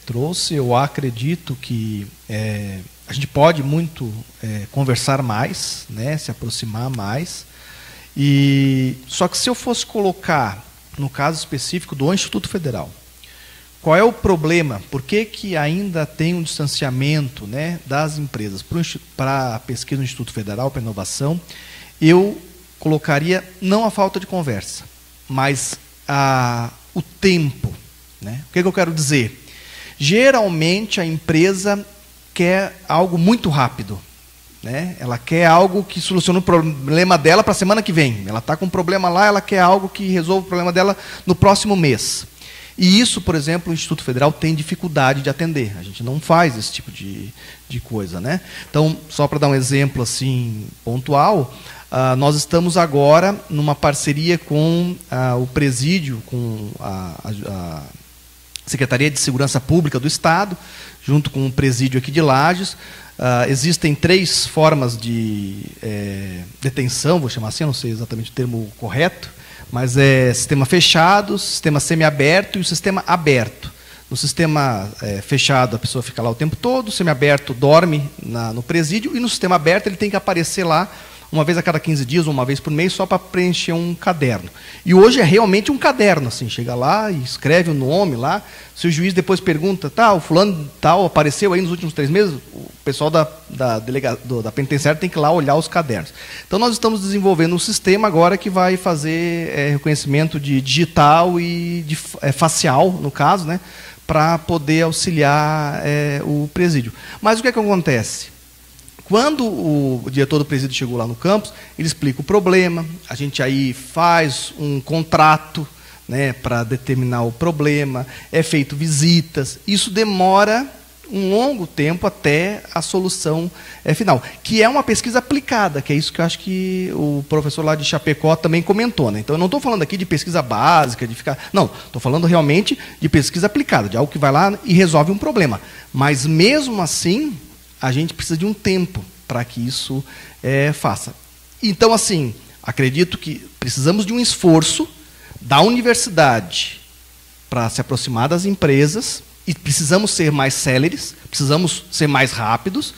Speaker 5: trouxe, eu acredito que a gente pode muito conversar mais, né, se aproximar mais. Só que se eu fosse colocar, no caso específico do Instituto Federal, qual é o problema? Por que ainda tem um distanciamento, né, das empresas para a pesquisa no Instituto Federal, para a inovação? Eu colocaria não a falta de conversa, mas o tempo, né? O que eu quero dizer? Geralmente a empresa quer algo muito rápido, né? Ela quer algo que solucione o problema dela para a semana que vem. Ela está com um problema lá, ela quer algo que resolva o problema dela no próximo mês. E isso, por exemplo, o Instituto Federal tem dificuldade de atender. A gente não faz esse tipo de coisa, né? Então, só para dar um exemplo assim pontual, nós estamos agora numa parceria com o Presídio, com a Secretaria de Segurança Pública do Estado, junto com o Presídio aqui de Lages. Existem 3 formas de detenção, vou chamar assim, eu não sei exatamente o termo correto, mas é sistema fechado, sistema semiaberto e o sistema aberto. No sistema fechado, a pessoa fica lá o tempo todo, o semiaberto dorme no presídio, e no sistema aberto ele tem que aparecer lá uma vez a cada 15 dias, uma vez por mês, só para preencher um caderno. E hoje é realmente um caderno, assim, chega lá e escreve o nome lá, se o juiz depois pergunta, o fulano tal apareceu aí nos últimos 3 meses, o pessoal da penitenciária tem que ir lá olhar os cadernos. Então nós estamos desenvolvendo um sistema agora que vai fazer reconhecimento de digital e de facial, no caso, né, para poder auxiliar o presídio. Mas o que acontece? Quando o diretor do presídio chegou lá no campus, ele explica o problema, a gente aí faz um contrato, né, para determinar o problema, é feito visitas, isso demora um longo tempo até a solução final, que é uma pesquisa aplicada, que é isso que eu acho que o professor lá de Chapecó também comentou, né? Então, eu não estou falando aqui de pesquisa básica, de ficar... Não, estou falando realmente de pesquisa aplicada, de algo que vai lá e resolve um problema. Mas, mesmo assim, a gente precisa de um tempo para que isso faça. Então, assim, acredito que precisamos de um esforço da universidade para se aproximar das empresas, e precisamos ser mais céleres, precisamos ser mais rápidos,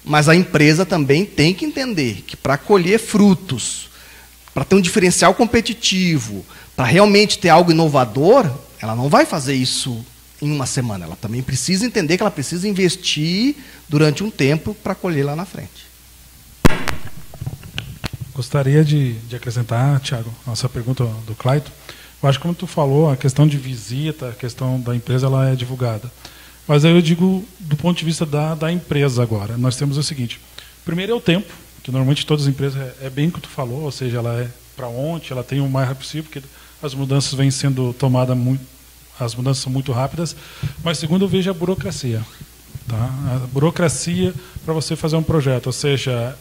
Speaker 5: mas a empresa também tem que entender que para colher frutos, para ter um diferencial competitivo, para realmente ter algo inovador, ela não vai fazer isso em uma semana. Ela também precisa entender que ela precisa investir durante um tempo para colher lá na frente.
Speaker 4: Gostaria de acrescentar, Thiago, nossa pergunta do Clayton. Eu acho que, como tu falou, a questão de visita, a questão da empresa, ela é divulgada. Mas aí eu digo do ponto de vista da empresa agora. Nós temos o seguinte: primeiro é o tempo, que normalmente todas as empresas é bem o que tu falou, ou seja, ela é para ontem, ela tem o mais rápido possível, porque as mudanças vêm sendo tomadas muito, as mudanças são muito rápidas. Mas segundo, eu vejo a burocracia. Tá? A burocracia para você fazer um projeto, ou seja,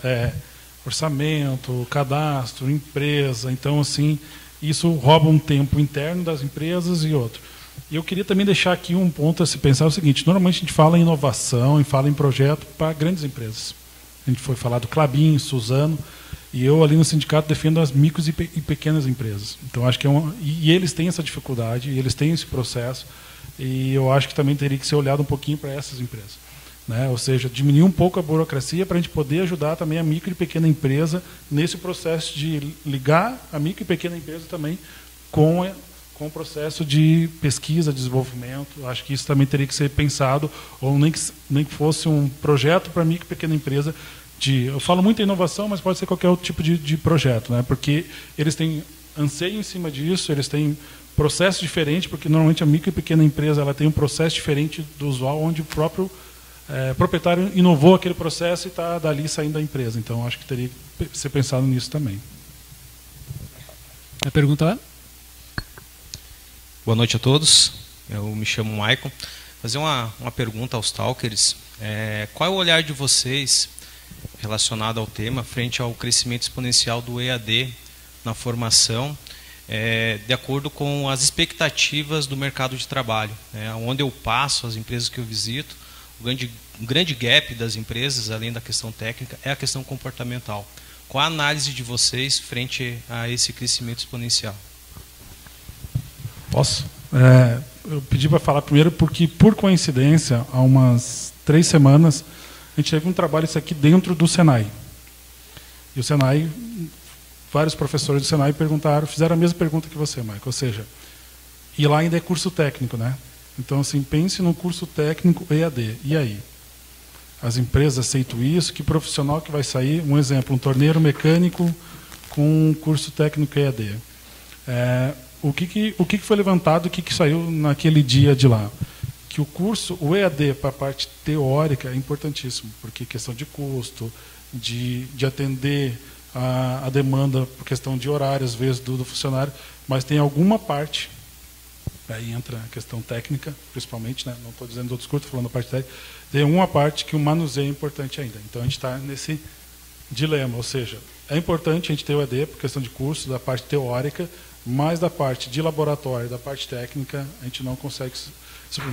Speaker 4: orçamento, cadastro, empresa, então assim, isso rouba um tempo interno das empresas e outro. E eu queria também deixar aqui um ponto a se pensar o seguinte: normalmente a gente fala em inovação e fala em projeto para grandes empresas. A gente foi falar do Klabin, Suzano, e eu ali no sindicato defendo as micros e pequenas empresas. Então acho que e eles têm essa dificuldade, e eles têm esse processo, e eu acho que também teria que ser olhado um pouquinho para essas empresas. Né? Ou seja, diminuir um pouco a burocracia para a gente poder ajudar também a micro e pequena empresa nesse processo de ligar a micro e pequena empresa também com o processo de pesquisa, desenvolvimento. Acho que isso também teria que ser pensado, ou nem que fosse um projeto para a micro e pequena empresa. Eu falo muito em inovação, mas pode ser qualquer outro tipo de projeto, né? Porque eles têm anseio em cima disso, eles têm processo diferente, porque normalmente a micro e pequena empresa ela tem um processo diferente do usual, onde o próprio proprietário inovou aquele processo e está dali saindo da empresa. Então, acho que teria que ser pensado nisso também.
Speaker 1: A pergunta lá?
Speaker 9: Boa noite a todos. Eu me chamo Maicon. Fazer uma pergunta aos talkers. Qual é o olhar de vocês relacionado ao tema frente ao crescimento exponencial do EAD na formação, de acordo com as expectativas do mercado de trabalho? Onde eu passo, as empresas que eu visito, o grande gap das empresas, além da questão técnica, é a questão comportamental. Qual a análise de vocês frente a esse crescimento exponencial?
Speaker 4: Posso? Eu pedi para falar primeiro porque, por coincidência, há umas 3 semanas, a gente teve um trabalho isso aqui dentro do Senai. E o Senai, vários professores do Senai fizeram a mesma pergunta que você, Michael. Ou seja, e lá ainda é curso técnico, né? Então, assim, pense no curso técnico EAD. E aí? As empresas aceitam isso? Que profissional que vai sair? Um exemplo, um torneiro mecânico com um curso técnico EAD. O que foi levantado, o que saiu naquele dia de lá? Que o EAD para a parte teórica é importantíssimo, porque questão de custo, de atender a demanda por questão de horário, às vezes, do funcionário, mas tem alguma parte, aí entra a questão técnica, principalmente, né? Não estou dizendo de outros cursos, estou falando da parte técnica, tem uma parte que o manuseio é importante ainda. Então, a gente está nesse dilema, ou seja, é importante a gente ter o EAD por questão de curso, da parte teórica, mas da parte de laboratório, da parte técnica, a gente não consegue...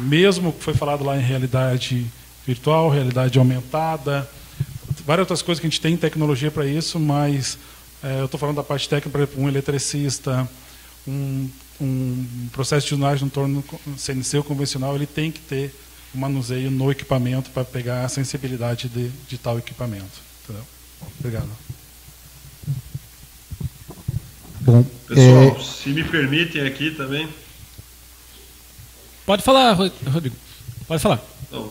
Speaker 4: Mesmo que foi falado lá em realidade virtual, realidade aumentada, várias outras coisas que a gente tem tecnologia para isso, mas eu estou falando da parte técnica, por exemplo, um eletricista, um processo de tunagem no torno CNC convencional, ele tem que ter um manuseio no equipamento para pegar a sensibilidade de tal equipamento. Entendeu? Obrigado.
Speaker 3: Bom,
Speaker 7: pessoal, se me permitem aqui também.
Speaker 1: Pode falar, Rodrigo. Pode falar.
Speaker 7: Então,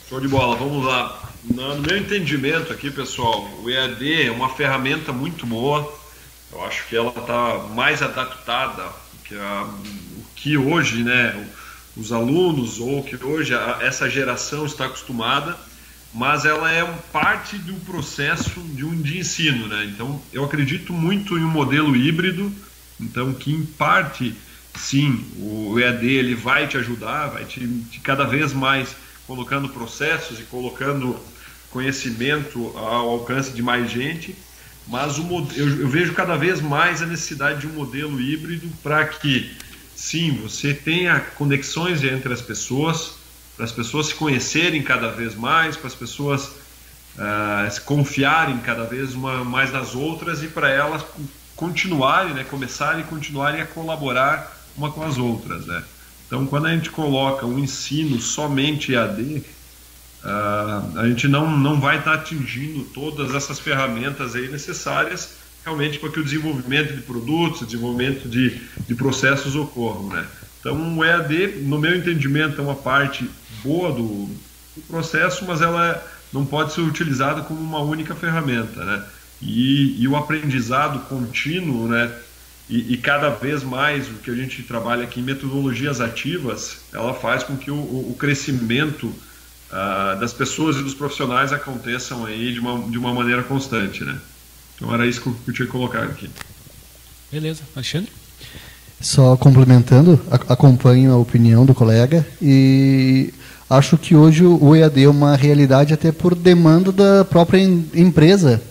Speaker 7: show de bola, vamos lá. No meu entendimento aqui, pessoal, o EAD é uma ferramenta muito boa. Eu acho que ela está mais adaptada o que hoje, né, os alunos ou que hoje essa geração está acostumada, mas ela é parte do processo de ensino, né? Então, eu acredito muito em um modelo híbrido, então que em parte sim, o EAD ele vai te ajudar, vai te cada vez mais colocando processos e colocando conhecimento ao alcance de mais gente, mas eu vejo cada vez mais a necessidade de um modelo híbrido para que, sim, você tenha conexões entre as pessoas, para as pessoas se conhecerem cada vez mais, para as pessoas se confiarem cada vez mais nas outras e para elas continuarem, né, começarem e continuarem a colaborar uma com as outras, né? Então, quando a gente coloca o ensino somente EAD, a gente não vai estar atingindo todas essas ferramentas aí necessárias realmente para que o desenvolvimento de produtos, o desenvolvimento de processos ocorram, né? Então, o EAD, no meu entendimento, é uma parte boa do processo, mas ela não pode ser utilizada como uma única ferramenta, né? E o aprendizado contínuo, né? E cada vez mais o que a gente trabalha aqui em metodologias ativas, ela faz com que o crescimento das pessoas e dos profissionais aconteçam aí de uma maneira constante, né? Então era isso que eu tinha que colocar aqui.
Speaker 1: Beleza, Alexandre?
Speaker 3: Só complementando, acompanho a opinião do colega e acho que hoje o EAD é uma realidade até por demanda da própria empresa.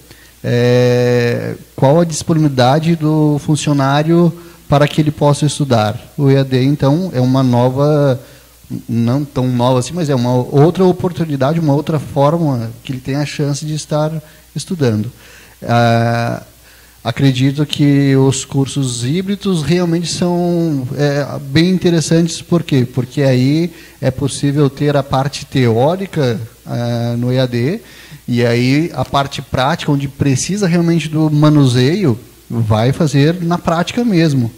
Speaker 3: Qual a disponibilidade do funcionário para que ele possa estudar? O EAD, então, é uma nova, não tão nova assim, mas é uma outra oportunidade, uma outra forma que ele tem a chance de estar estudando. Acredito que os cursos híbridos realmente são bem interessantes. Por quê? Porque aí é possível ter a parte teórica no EAD, e aí a parte prática, onde precisa realmente do manuseio, vai fazer na prática mesmo.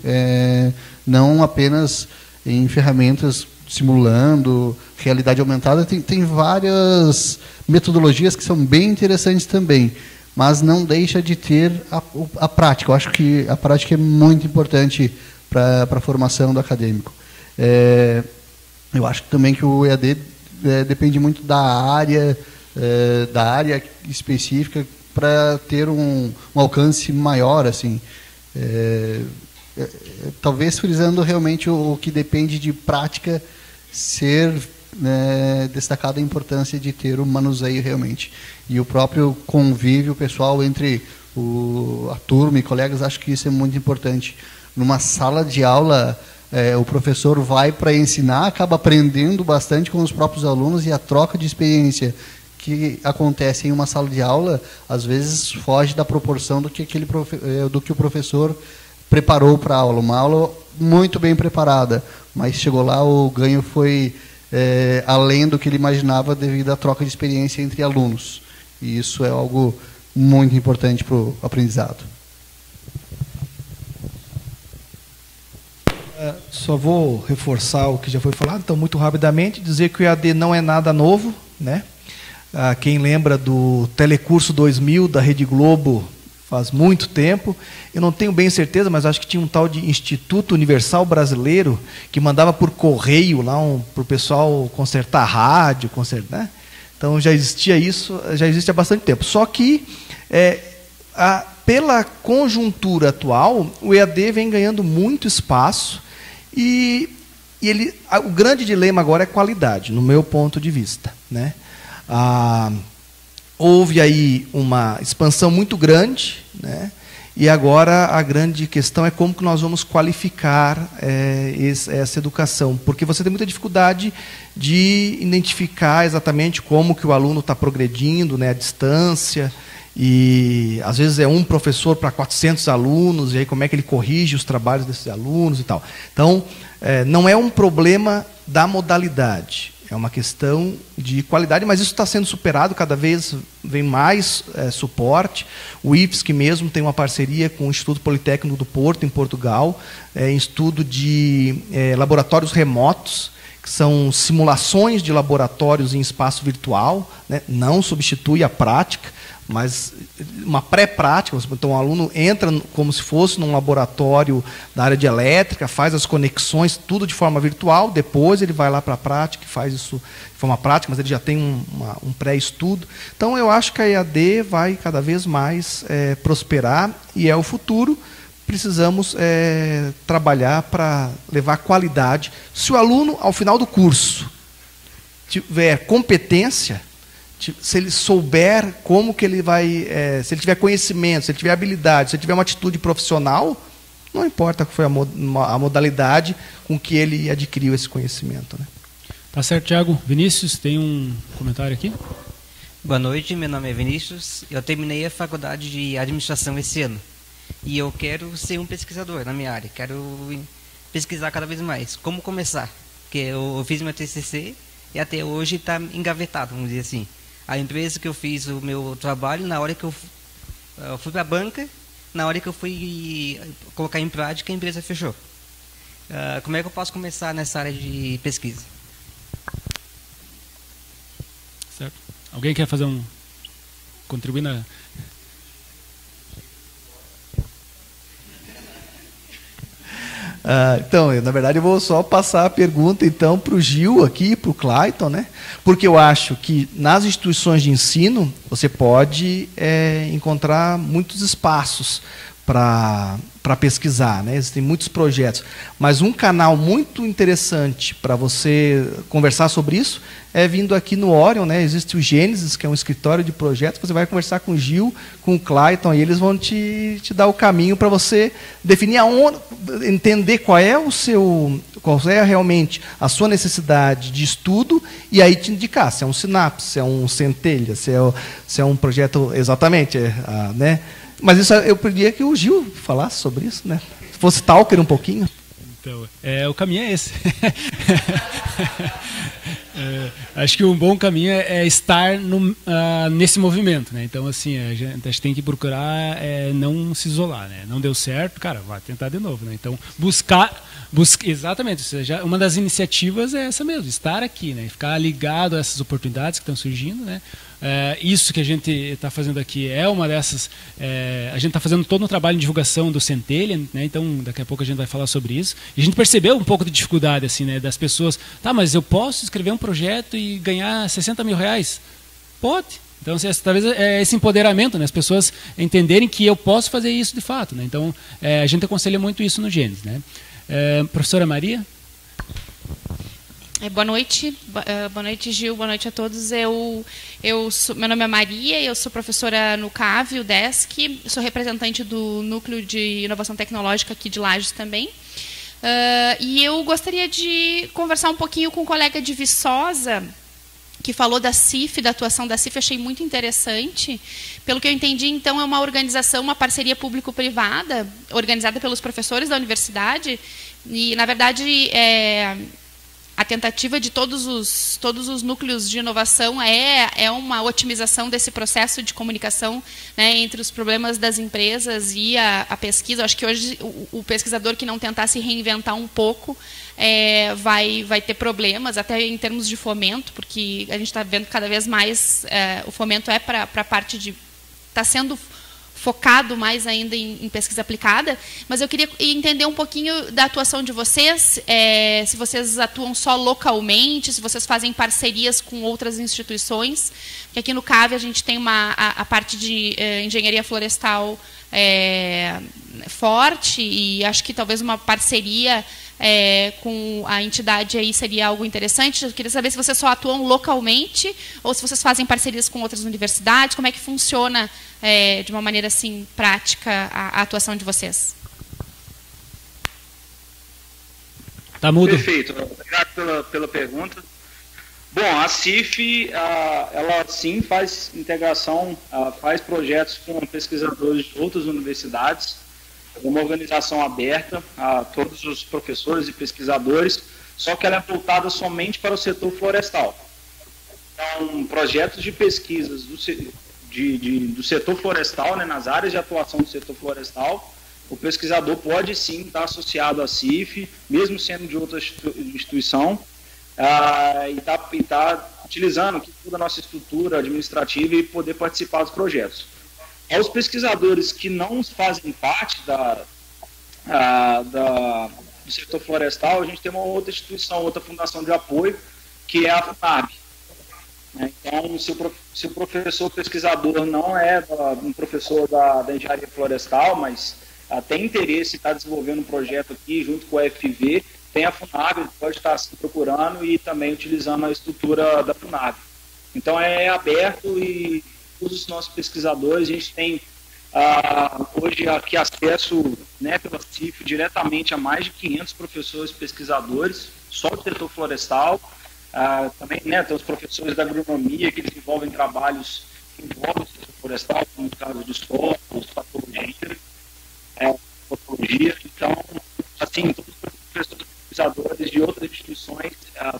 Speaker 3: Não apenas em ferramentas simulando realidade aumentada. Tem várias metodologias que são bem interessantes também, mas não deixa de ter a prática. Eu acho que a prática é muito importante para a formação do acadêmico. Eu acho também que o EAD depende muito da área específica para ter um alcance maior, assim. Talvez frisando realmente o que depende de prática ser destacada a importância de ter o manuseio realmente. E o próprio convívio pessoal entre a turma e colegas, acho que isso é muito importante. Numa sala de aula, o professor vai para ensinar, acaba aprendendo bastante com os próprios alunos, e a troca de experiência que acontece em uma sala de aula, às vezes foge da proporção do que o professor preparou para a aula. Uma aula muito bem preparada, mas chegou lá, o ganho foi além do que ele imaginava devido à troca de experiência entre alunos. E isso é algo muito importante para o aprendizado.
Speaker 5: Só vou reforçar o que já foi falado, então, muito rapidamente, dizer que o EAD não é nada novo, né? Quem lembra do Telecurso 2000 da Rede Globo, faz muito tempo. Eu não tenho bem certeza, mas acho que tinha um tal de Instituto Universal Brasileiro que mandava por correio lá para o pessoal consertar rádio, né? Então já existia isso, já existe há bastante tempo. Só que, pela conjuntura atual, o EAD vem ganhando muito espaço e o grande dilema agora é qualidade, no meu ponto de vista, né? Houve aí uma expansão muito grande, né? E agora a grande questão é como que nós vamos qualificar essa educação, porque você tem muita dificuldade de identificar exatamente como que o aluno está progredindo, né, à distância, e às vezes é um professor para 400 alunos, e aí como é que ele corrige os trabalhos desses alunos e tal. Então, não é um problema da modalidade, é uma questão de qualidade, mas isso está sendo superado, cada vez vem mais suporte. O IFSC mesmo tem uma parceria com o Instituto Politécnico do Porto, em Portugal, em estudo de laboratórios remotos, que são simulações de laboratórios em espaço virtual, né? Não substitui a prática, mas uma pré-prática. Então, o aluno entra como se fosse num laboratório da área de elétrica, faz as conexões, tudo de forma virtual, depois ele vai lá para a prática e faz isso de forma prática, mas ele já tem um pré-estudo. Então, eu acho que a EAD vai cada vez mais prosperar, e é o futuro, precisamos trabalhar para levar qualidade. Se o aluno, ao final do curso, tiver competência, se ele souber como que ele vai, se ele tiver conhecimento, se ele tiver habilidade, se ele tiver uma atitude profissional, não importa qual foi a modalidade com que ele adquiriu esse conhecimento, né?
Speaker 1: Tá certo, Thiago. Vinícius, tem um comentário aqui?
Speaker 10: Boa noite, meu nome é Vinícius. Eu terminei a faculdade de administração esse ano. E eu quero ser um pesquisador na minha área. Quero pesquisar cada vez mais. Como começar? Porque eu fiz meu TCC e até hoje está engavetado, vamos dizer assim. A empresa que eu fiz o meu trabalho, na hora que eu fui para a banca, na hora que eu fui colocar em prática, a empresa fechou. Como é que eu posso começar nessa área de pesquisa?
Speaker 1: Certo. Alguém quer fazer contribuir na...
Speaker 5: Então, na verdade, eu vou só passar a pergunta então para o Gil aqui, para o Clayton, né? Porque eu acho que nas instituições de ensino você pode encontrar muitos espaços para pesquisar, né? Existem muitos projetos, mas um canal muito interessante para você conversar sobre isso é vindo aqui no Orion, né? Existe o Gênesis, que é um escritório de projetos. Você vai conversar com o Gil, com o Clayton, e eles vão te dar o caminho para você definir aonde, entender qual é realmente a sua necessidade de estudo, e aí te indicar se é um Synapse, se é um Centelha, se é um projeto exatamente, né? Mas isso eu pedia que o Gil falasse sobre isso, né? Se fosse Talker um pouquinho.
Speaker 1: Então, o caminho é esse. Acho que um bom caminho é estar nesse movimento, né? Então, assim, a gente tem que procurar não se isolar, né? Não deu certo, cara, vai tentar de novo, né? Então, exatamente, ou seja, uma das iniciativas é essa mesmo, estar aqui, né? Ficar ligado a essas oportunidades que estão surgindo, né? Isso que a gente está fazendo aqui é uma dessas. A gente está fazendo todo um trabalho de divulgação do Centelha, né? Então daqui a pouco a gente vai falar sobre isso. E a gente percebeu um pouco de dificuldade assim, né? Das pessoas. Tá, mas eu posso escrever um projeto e ganhar 60 mil reais? Pode. Então talvez esse empoderamento, né? As pessoas entenderem que eu posso fazer isso de fato, né? Então a gente aconselha muito isso no Gênesis, né? Professora Maria?
Speaker 11: Boa noite, Gil, boa noite a todos. Meu nome é Maria, eu sou professora no CAV, o DESC, sou representante do Núcleo de Inovação Tecnológica aqui de Lages também. E eu gostaria de conversar um pouquinho com o colega de Viçosa, que falou da CIF, da atuação da CIF, achei muito interessante. Pelo que eu entendi, então, é uma organização, uma parceria público-privada, organizada pelos professores da universidade, e, na verdade, a tentativa de todos os núcleos de inovação é uma otimização desse processo de comunicação, né, entre os problemas das empresas e a pesquisa. Acho que hoje o pesquisador que não tentar se reinventar um pouco vai ter problemas, até em termos de fomento, porque a gente está vendo cada vez mais o fomento para a parte de... está sendo focado mais ainda em pesquisa aplicada, mas eu queria entender um pouquinho da atuação de vocês, se vocês atuam só localmente, se vocês fazem parcerias com outras instituições, porque aqui no CAV a gente tem a parte de engenharia florestal forte, e acho que talvez uma parceria com a entidade aí seria algo interessante. Eu queria saber se vocês só atuam localmente ou se vocês fazem parcerias com outras universidades, como é que funciona de uma maneira assim prática a atuação de vocês.
Speaker 1: Tá mudo.
Speaker 6: Perfeito, obrigado pela pergunta. Bom, a CIF, ela sim faz integração, faz projetos com pesquisadores de outras universidades, uma organização aberta a todos os professores e pesquisadores, só que ela é voltada somente para o setor florestal. Então, projetos de pesquisas do setor florestal, né, nas áreas de atuação do setor florestal, o pesquisador pode sim estar associado à CIF, mesmo sendo de outra instituição, e está utilizando aqui toda a nossa estrutura administrativa e poder participar dos projetos. Aos pesquisadores que não fazem parte do setor florestal, a gente tem uma outra instituição, outra fundação de apoio, que é a FUNAB. Então, se o professor pesquisador não é um professor da engenharia florestal, mas tem interesse em estar desenvolvendo um projeto aqui junto com a FV, tem a FUNAG, ele pode estar se procurando e também utilizando a estrutura da FUNAG. Então é aberto e todos os nossos pesquisadores, a gente tem hoje aqui acesso, né, pela CIF diretamente a mais de 500 professores pesquisadores, só do setor florestal. Também, né, tem os professores da agronomia que desenvolvem trabalhos que envolvem o setor florestal, como no caso de solos, patologia, então, assim, todos os professores pesquisadores de outras instituições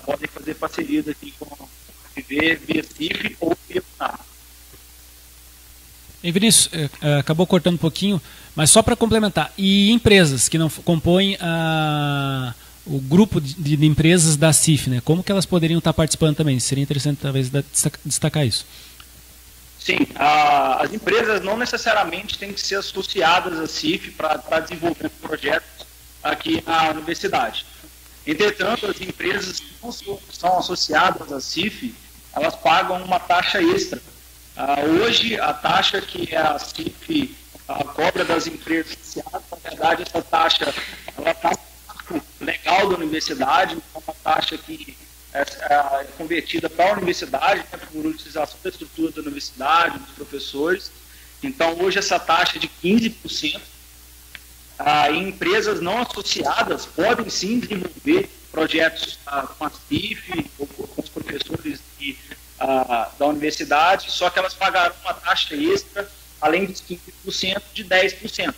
Speaker 6: podem fazer parcerias aqui com a FV, via CIF ou via FUNAG.
Speaker 1: E Vinícius, acabou cortando um pouquinho, mas só para complementar, e empresas que não compõem o grupo de empresas da CIF, né? Como que elas poderiam estar participando também? Seria interessante talvez destacar isso.
Speaker 6: Sim, as empresas não necessariamente têm que ser associadas à CIF para desenvolver projetos aqui na universidade. Entretanto, as empresas que não são associadas à CIF, elas pagam uma taxa extra. Hoje, a taxa que a CIF cobra das empresas associadas, na verdade, essa taxa está no legal da universidade, então uma taxa que é convertida para a universidade, né, por utilização da estrutura da universidade, dos professores. Então, hoje, essa taxa é de 15%. E empresas não associadas podem, sim, desenvolver projetos com a CIF ou com os professores da universidade, só que elas pagarão uma taxa extra, além dos 15%, de 10%.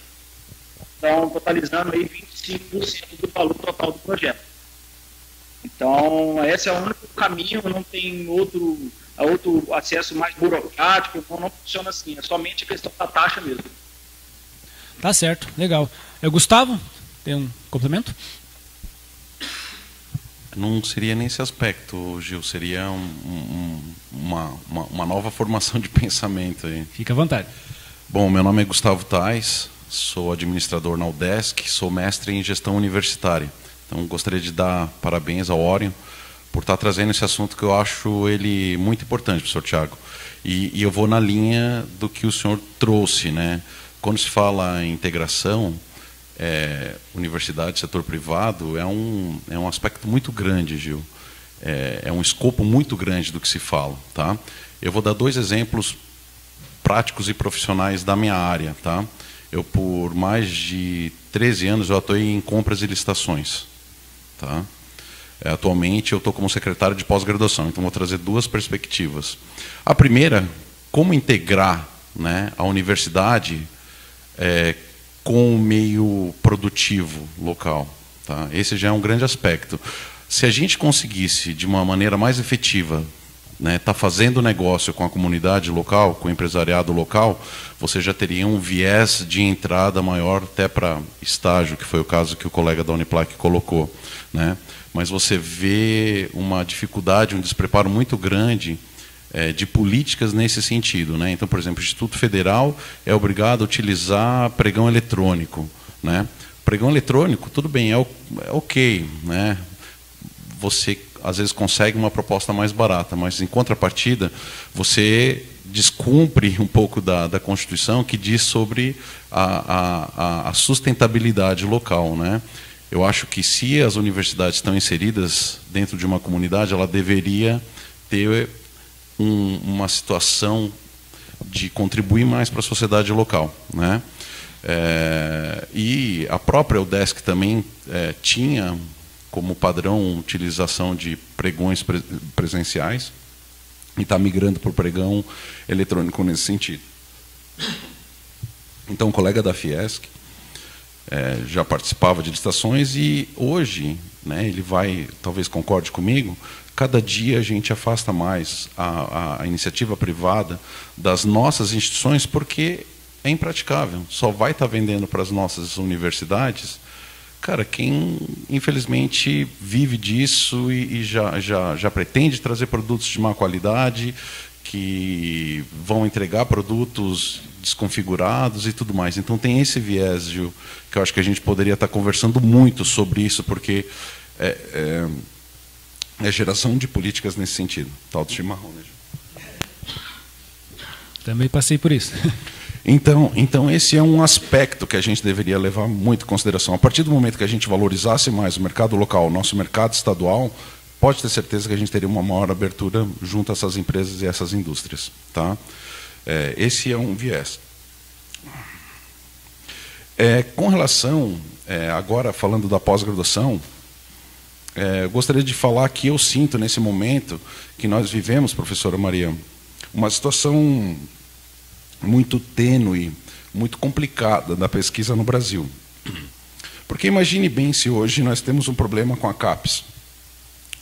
Speaker 6: Então, totalizando aí 25% do valor total do projeto. Então, esse é o único caminho, não tem outro acesso mais burocrático, então não funciona assim, é somente a questão da taxa mesmo.
Speaker 1: Tá certo, legal. Gustavo, tem um complemento?
Speaker 12: Não seria nesse aspecto, Gil, seria uma nova formação de pensamento aí.
Speaker 1: Fica à vontade.
Speaker 12: Bom, meu nome é Gustavo Tais, sou administrador na UDESC, sou mestre em gestão universitária. Então, gostaria de dar parabéns ao Orion por estar trazendo esse assunto que eu acho ele muito importante, professor Tiago. E eu vou na linha do que o senhor trouxe, né? Quando se fala em integração, universidade, setor privado, é um aspecto muito grande, Gil. É um escopo muito grande do que se fala, tá? Eu vou dar 2 exemplos práticos e profissionais da minha área, tá? Eu, por mais de 13 anos, eu atuei em compras e licitações, tá? Atualmente, eu estou como secretário de pós-graduação, então vou trazer 2 perspectivas. A primeira, como integrar, né, a universidade com o meio produtivo local, tá? Esse já é um grande aspecto. Se a gente conseguisse, de uma maneira mais efetiva, né, tá fazendo negócio com a comunidade local, com o empresariado local, você já teria um viés de entrada maior até para estágio, que foi o caso que o colega da Uniplac colocou, né? Mas você vê uma dificuldade, um despreparo muito grande de políticas nesse sentido, né? Então, por exemplo, o Instituto Federal é obrigado a utilizar pregão eletrônico, né? Pregão eletrônico, tudo bem, é ok, né? Você às vezes consegue uma proposta mais barata, mas em contrapartida você descumpre um pouco da Constituição que diz sobre a sustentabilidade local, né? Eu acho que se as universidades estão inseridas dentro de uma comunidade, ela deveria ter uma situação de contribuir mais para a sociedade local, né? E a própria UDESC também tinha como padrão utilização de pregões presenciais e está migrando para o pregão eletrônico nesse sentido. Então, um colega da Fiesc já participava de licitações e hoje, né, ele vai, talvez concorde comigo, cada dia a gente afasta mais a iniciativa privada das nossas instituições porque é impraticável. Só vai estar vendendo para as nossas universidades, cara, quem infelizmente vive disso e já pretende trazer produtos de má qualidade, que vão entregar produtos desconfigurados e tudo mais. Então tem esse viés, Gil, que eu acho que a gente poderia estar conversando muito sobre isso, porque é geração de políticas nesse sentido. Tal de chimarrão, né, Gil?
Speaker 1: Também passei por isso.
Speaker 12: Então esse é um aspecto que a gente deveria levar muito em consideração. A partir do momento que a gente valorizasse mais o mercado local, o nosso mercado estadual, pode ter certeza que a gente teria uma maior abertura junto a essas empresas e essas indústrias. Tá? Esse é um viés. Com relação, agora falando da pós-graduação, eu gostaria de falar que eu sinto nesse momento que nós vivemos, professora Maria, uma situação muito tênue, muito complicada da pesquisa no Brasil. Porque imagine bem se hoje nós temos um problema com a CAPES.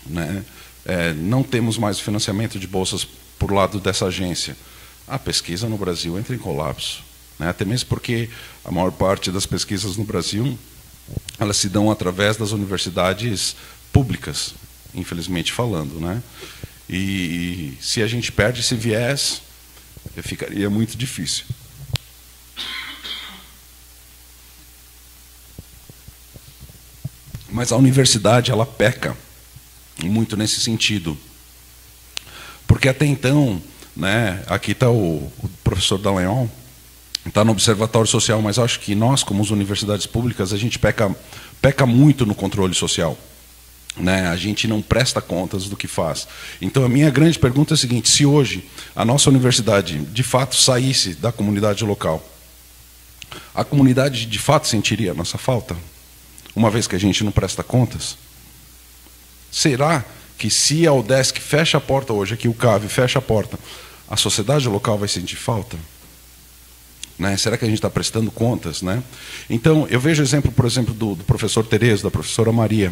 Speaker 12: Né? Não temos mais financiamento de bolsas por lado dessa agência. A pesquisa no Brasil entra em colapso. Né? Até mesmo porque a maior parte das pesquisas no Brasil elas se dão através das universidades públicas, infelizmente falando. Né? E se a gente perde esse viés, ficaria muito difícil. Mas a universidade ela peca muito nesse sentido. Porque até então, né, aqui está o professor Dallagnol, está no Observatório Social, mas acho que nós, como as universidades públicas, a gente peca muito no controle social. Né? A gente não presta contas do que faz. Então, a minha grande pergunta é a seguinte: se hoje a nossa universidade, de fato, saísse da comunidade local, a comunidade, de fato, sentiria a nossa falta? Uma vez que a gente não presta contas? Será que se a UDESC fecha a porta hoje, aqui o CAV fecha a porta, a sociedade local vai sentir falta? Né? Será que a gente está prestando contas? Né? Então, eu vejo o exemplo, por exemplo, do professor Terezo, da professora Maria.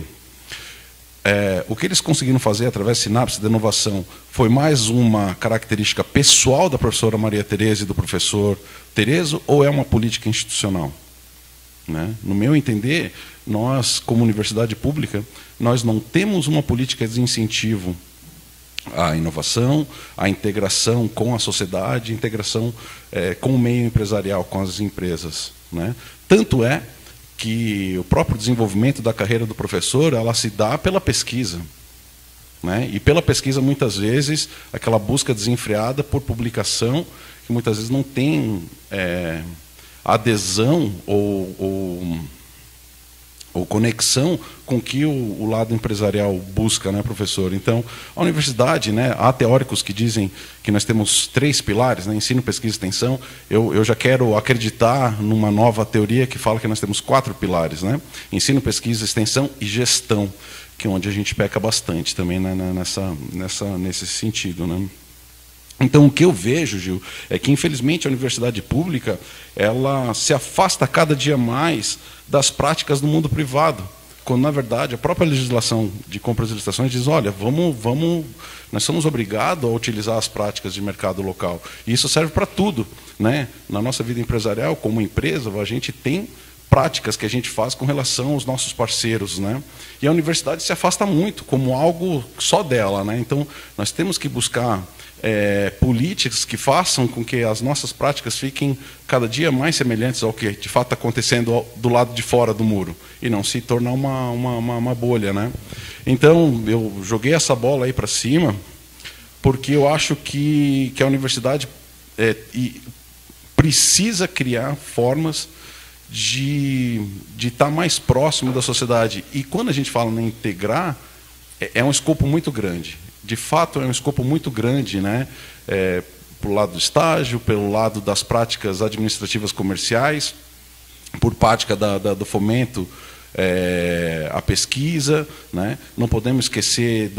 Speaker 12: O que eles conseguiram fazer através de Sinapse de Inovação foi mais uma característica pessoal da professora Maria Tereza e do professor Terezo, ou é uma política institucional? Né? No meu entender, nós, como universidade pública, nós não temos uma política de incentivo à inovação, à integração com a sociedade, integração com o meio empresarial, com as empresas. Né? Tanto é que o próprio desenvolvimento da carreira do professor, ela se dá pela pesquisa. Né? E pela pesquisa, muitas vezes, aquela busca desenfreada por publicação, que muitas vezes não tem adesão ou conexão com o que o lado empresarial busca, né, professor? Então, a universidade, né, há teóricos que dizem que nós temos 3 pilares, né, ensino, pesquisa e extensão. Eu já quero acreditar numa nova teoria que fala que nós temos 4 pilares, né? Ensino, pesquisa, extensão e gestão, que é onde a gente peca bastante também, né, nesse sentido, né? Então, o que eu vejo, Gil, é que, infelizmente, a universidade pública ela se afasta cada dia mais das práticas do mundo privado, quando, na verdade, a própria legislação de compras e licitações diz: olha, nós somos obrigados a utilizar as práticas de mercado local. E isso serve para tudo. Né? Na nossa vida empresarial, como empresa, a gente tem práticas que a gente faz com relação aos nossos parceiros. Né? E a universidade se afasta muito, como algo só dela. Né? Então, nós temos que buscar políticas que façam com que as nossas práticas fiquem cada dia mais semelhantes ao que de fato está acontecendo do lado de fora do muro, e não se tornar uma bolha. Né? Então, eu joguei essa bola aí para cima, porque eu acho que a universidade precisa criar formas de estar mais próximo da sociedade. E quando a gente fala em integrar, é um escopo muito grande. De fato, é um escopo muito grande, né? Pelo lado do estágio, pelo lado das práticas administrativas comerciais, por prática do fomento à pesquisa. Né? Não podemos esquecer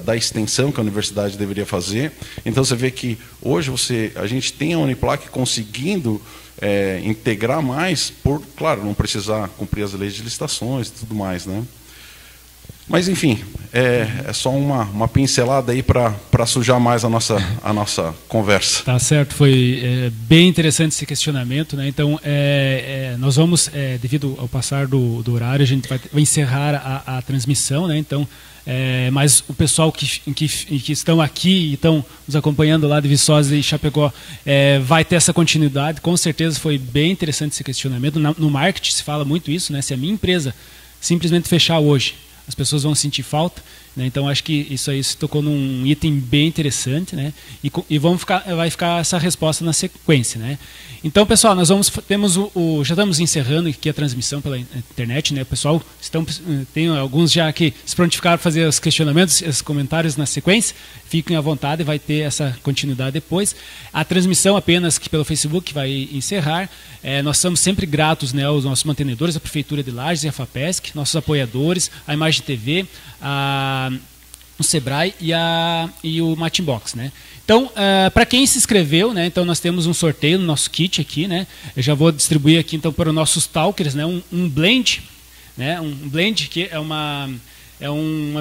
Speaker 12: da extensão que a universidade deveria fazer. Então, você vê que hoje a gente tem a Uniplac conseguindo integrar mais, claro, não precisar cumprir as leis de licitações e tudo mais. Né? Mas, enfim, é só uma pincelada aí para sujar mais a nossa conversa.
Speaker 1: Tá certo, foi bem interessante esse questionamento. Né? Então, nós vamos, devido ao passar do horário, a gente vai encerrar a transmissão. Né? Então, mas o pessoal que estão aqui e estão nos acompanhando lá de Viçosa e Chapecó vai ter essa continuidade. Com certeza foi bem interessante esse questionamento. No marketing se fala muito isso, né? Se a minha empresa simplesmente fechar hoje, as pessoas vão sentir falta. né? Então acho que isso aí se tocou num item bem interessante, né? E vai ficar essa resposta na sequência, né? Então, pessoal, nós já estamos encerrando aqui a transmissão pela internet, né? O pessoal tem alguns já que se prontificaram para fazer os questionamentos, os comentários na sequência. Fiquem à vontade, vai ter essa continuidade depois. A transmissão apenas que pelo Facebook vai encerrar. Nós somos sempre gratos, né, aos nossos mantenedores, a Prefeitura de Lages e a FAPESC, nossos apoiadores, a Imagem TV, o Sebrae e o Matimbox, né? Então, para quem se inscreveu, né, então nós temos um sorteio no nosso kit aqui, né? Eu já vou distribuir aqui então para os nossos talkers, né, um blend, né? Um blend que é uma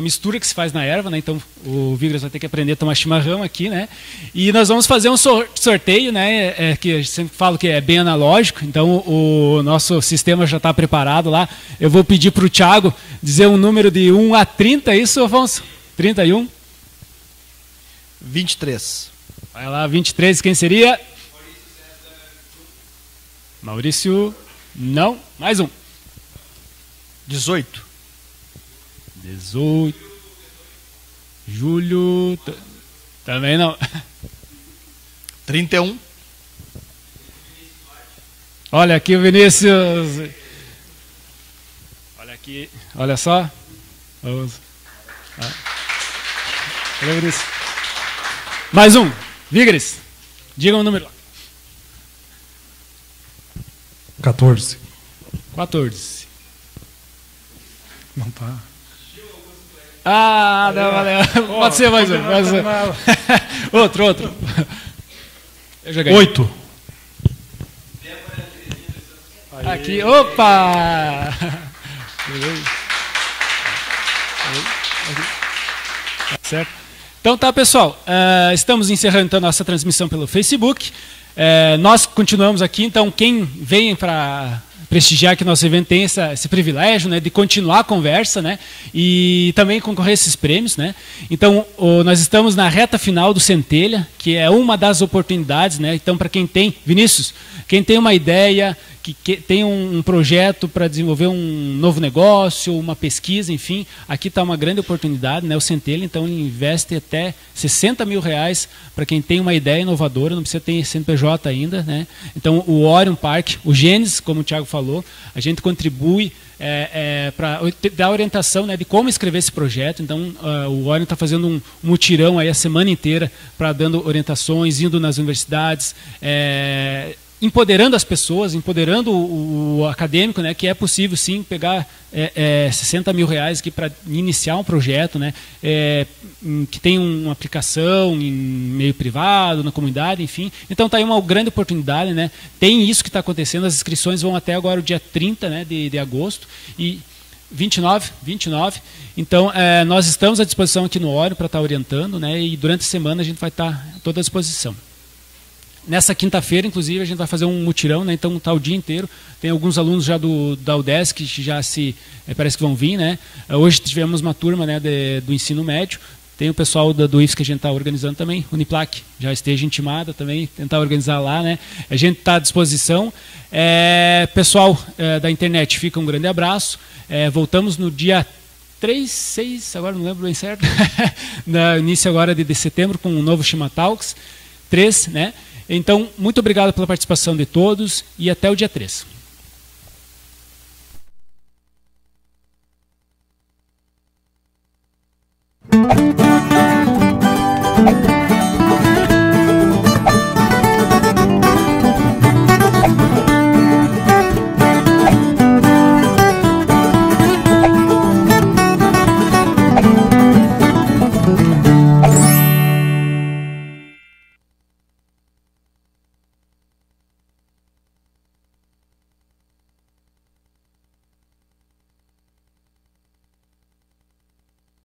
Speaker 1: mistura que se faz na erva, né? Então o Vigras vai ter que aprender a tomar chimarrão aqui, né? E nós vamos fazer um sorteio, né? Que eu sempre falo que é bem analógico, então o nosso sistema já está preparado lá. Eu vou pedir para o Thiago dizer um número de 1 a 30, isso, Afonso? 31?
Speaker 5: 23.
Speaker 1: Vai lá, 23, quem seria? Maurício, não, mais um.
Speaker 5: 18.
Speaker 1: 18. Júlio, também não.
Speaker 5: 31.
Speaker 1: Olha aqui o Vinícius. Olha aqui, olha só. Vamos. Olha, Vinícius. Mais um. Vigres, diga um número.
Speaker 4: 14.
Speaker 1: 14.
Speaker 4: Não tá.
Speaker 1: Não, valeu. Pode ser mais um. Outro. Eu joguei.
Speaker 4: 8.
Speaker 1: Aqui, opa! Tá certo. Então tá, pessoal, estamos encerrando então nossa transmissão pelo Facebook. Nós continuamos aqui, então quem vem para prestigiar que nosso evento tem esse privilégio, né, de continuar a conversa, né, e também concorrer a esses prêmios, né. Então nós estamos na reta final do Centelha, que é uma das oportunidades, né. Então para quem tem, Vinícius, quem tem uma ideia, que tem um projeto para desenvolver um novo negócio, uma pesquisa, enfim, aqui está uma grande oportunidade, né? O Centelha, então, ele investe até R$60 mil para quem tem uma ideia inovadora, não precisa ter CNPJ ainda, né? Então, o Orion Park, o Gênesis, como o Thiago falou, a gente contribui para dar orientação, né, de como escrever esse projeto. Então, o Orion está fazendo um mutirão aí a semana inteira para dando orientações, indo nas universidades, empoderando as pessoas, empoderando o acadêmico, né, que é possível sim pegar R$60 mil aqui para iniciar um projeto, né, que tem uma aplicação em meio privado, na comunidade, enfim. Então está aí uma grande oportunidade, né. Tem isso que está acontecendo, as inscrições vão até agora o dia 30, né, de agosto, e 29. Então, nós estamos à disposição aqui no Orion para estar orientando, né, e durante a semana a gente vai estar à toda a disposição. Nessa quinta-feira, inclusive, a gente vai fazer um mutirão, né? Então está o dia inteiro. Tem alguns alunos já da UDESC que já parece que vão vir, né? Hoje tivemos uma turma, né, do ensino médio. Tem o pessoal do IFES que a gente está organizando também, Uniplac, já esteja intimada também, tentar organizar lá, né? A gente está à disposição. Pessoal da internet, fica um grande abraço. Voltamos no dia 3, 6, agora não lembro bem certo, no início agora de setembro, com um novo Shima Talks 3, né? Então, muito obrigado pela participação de todos e até o dia 3.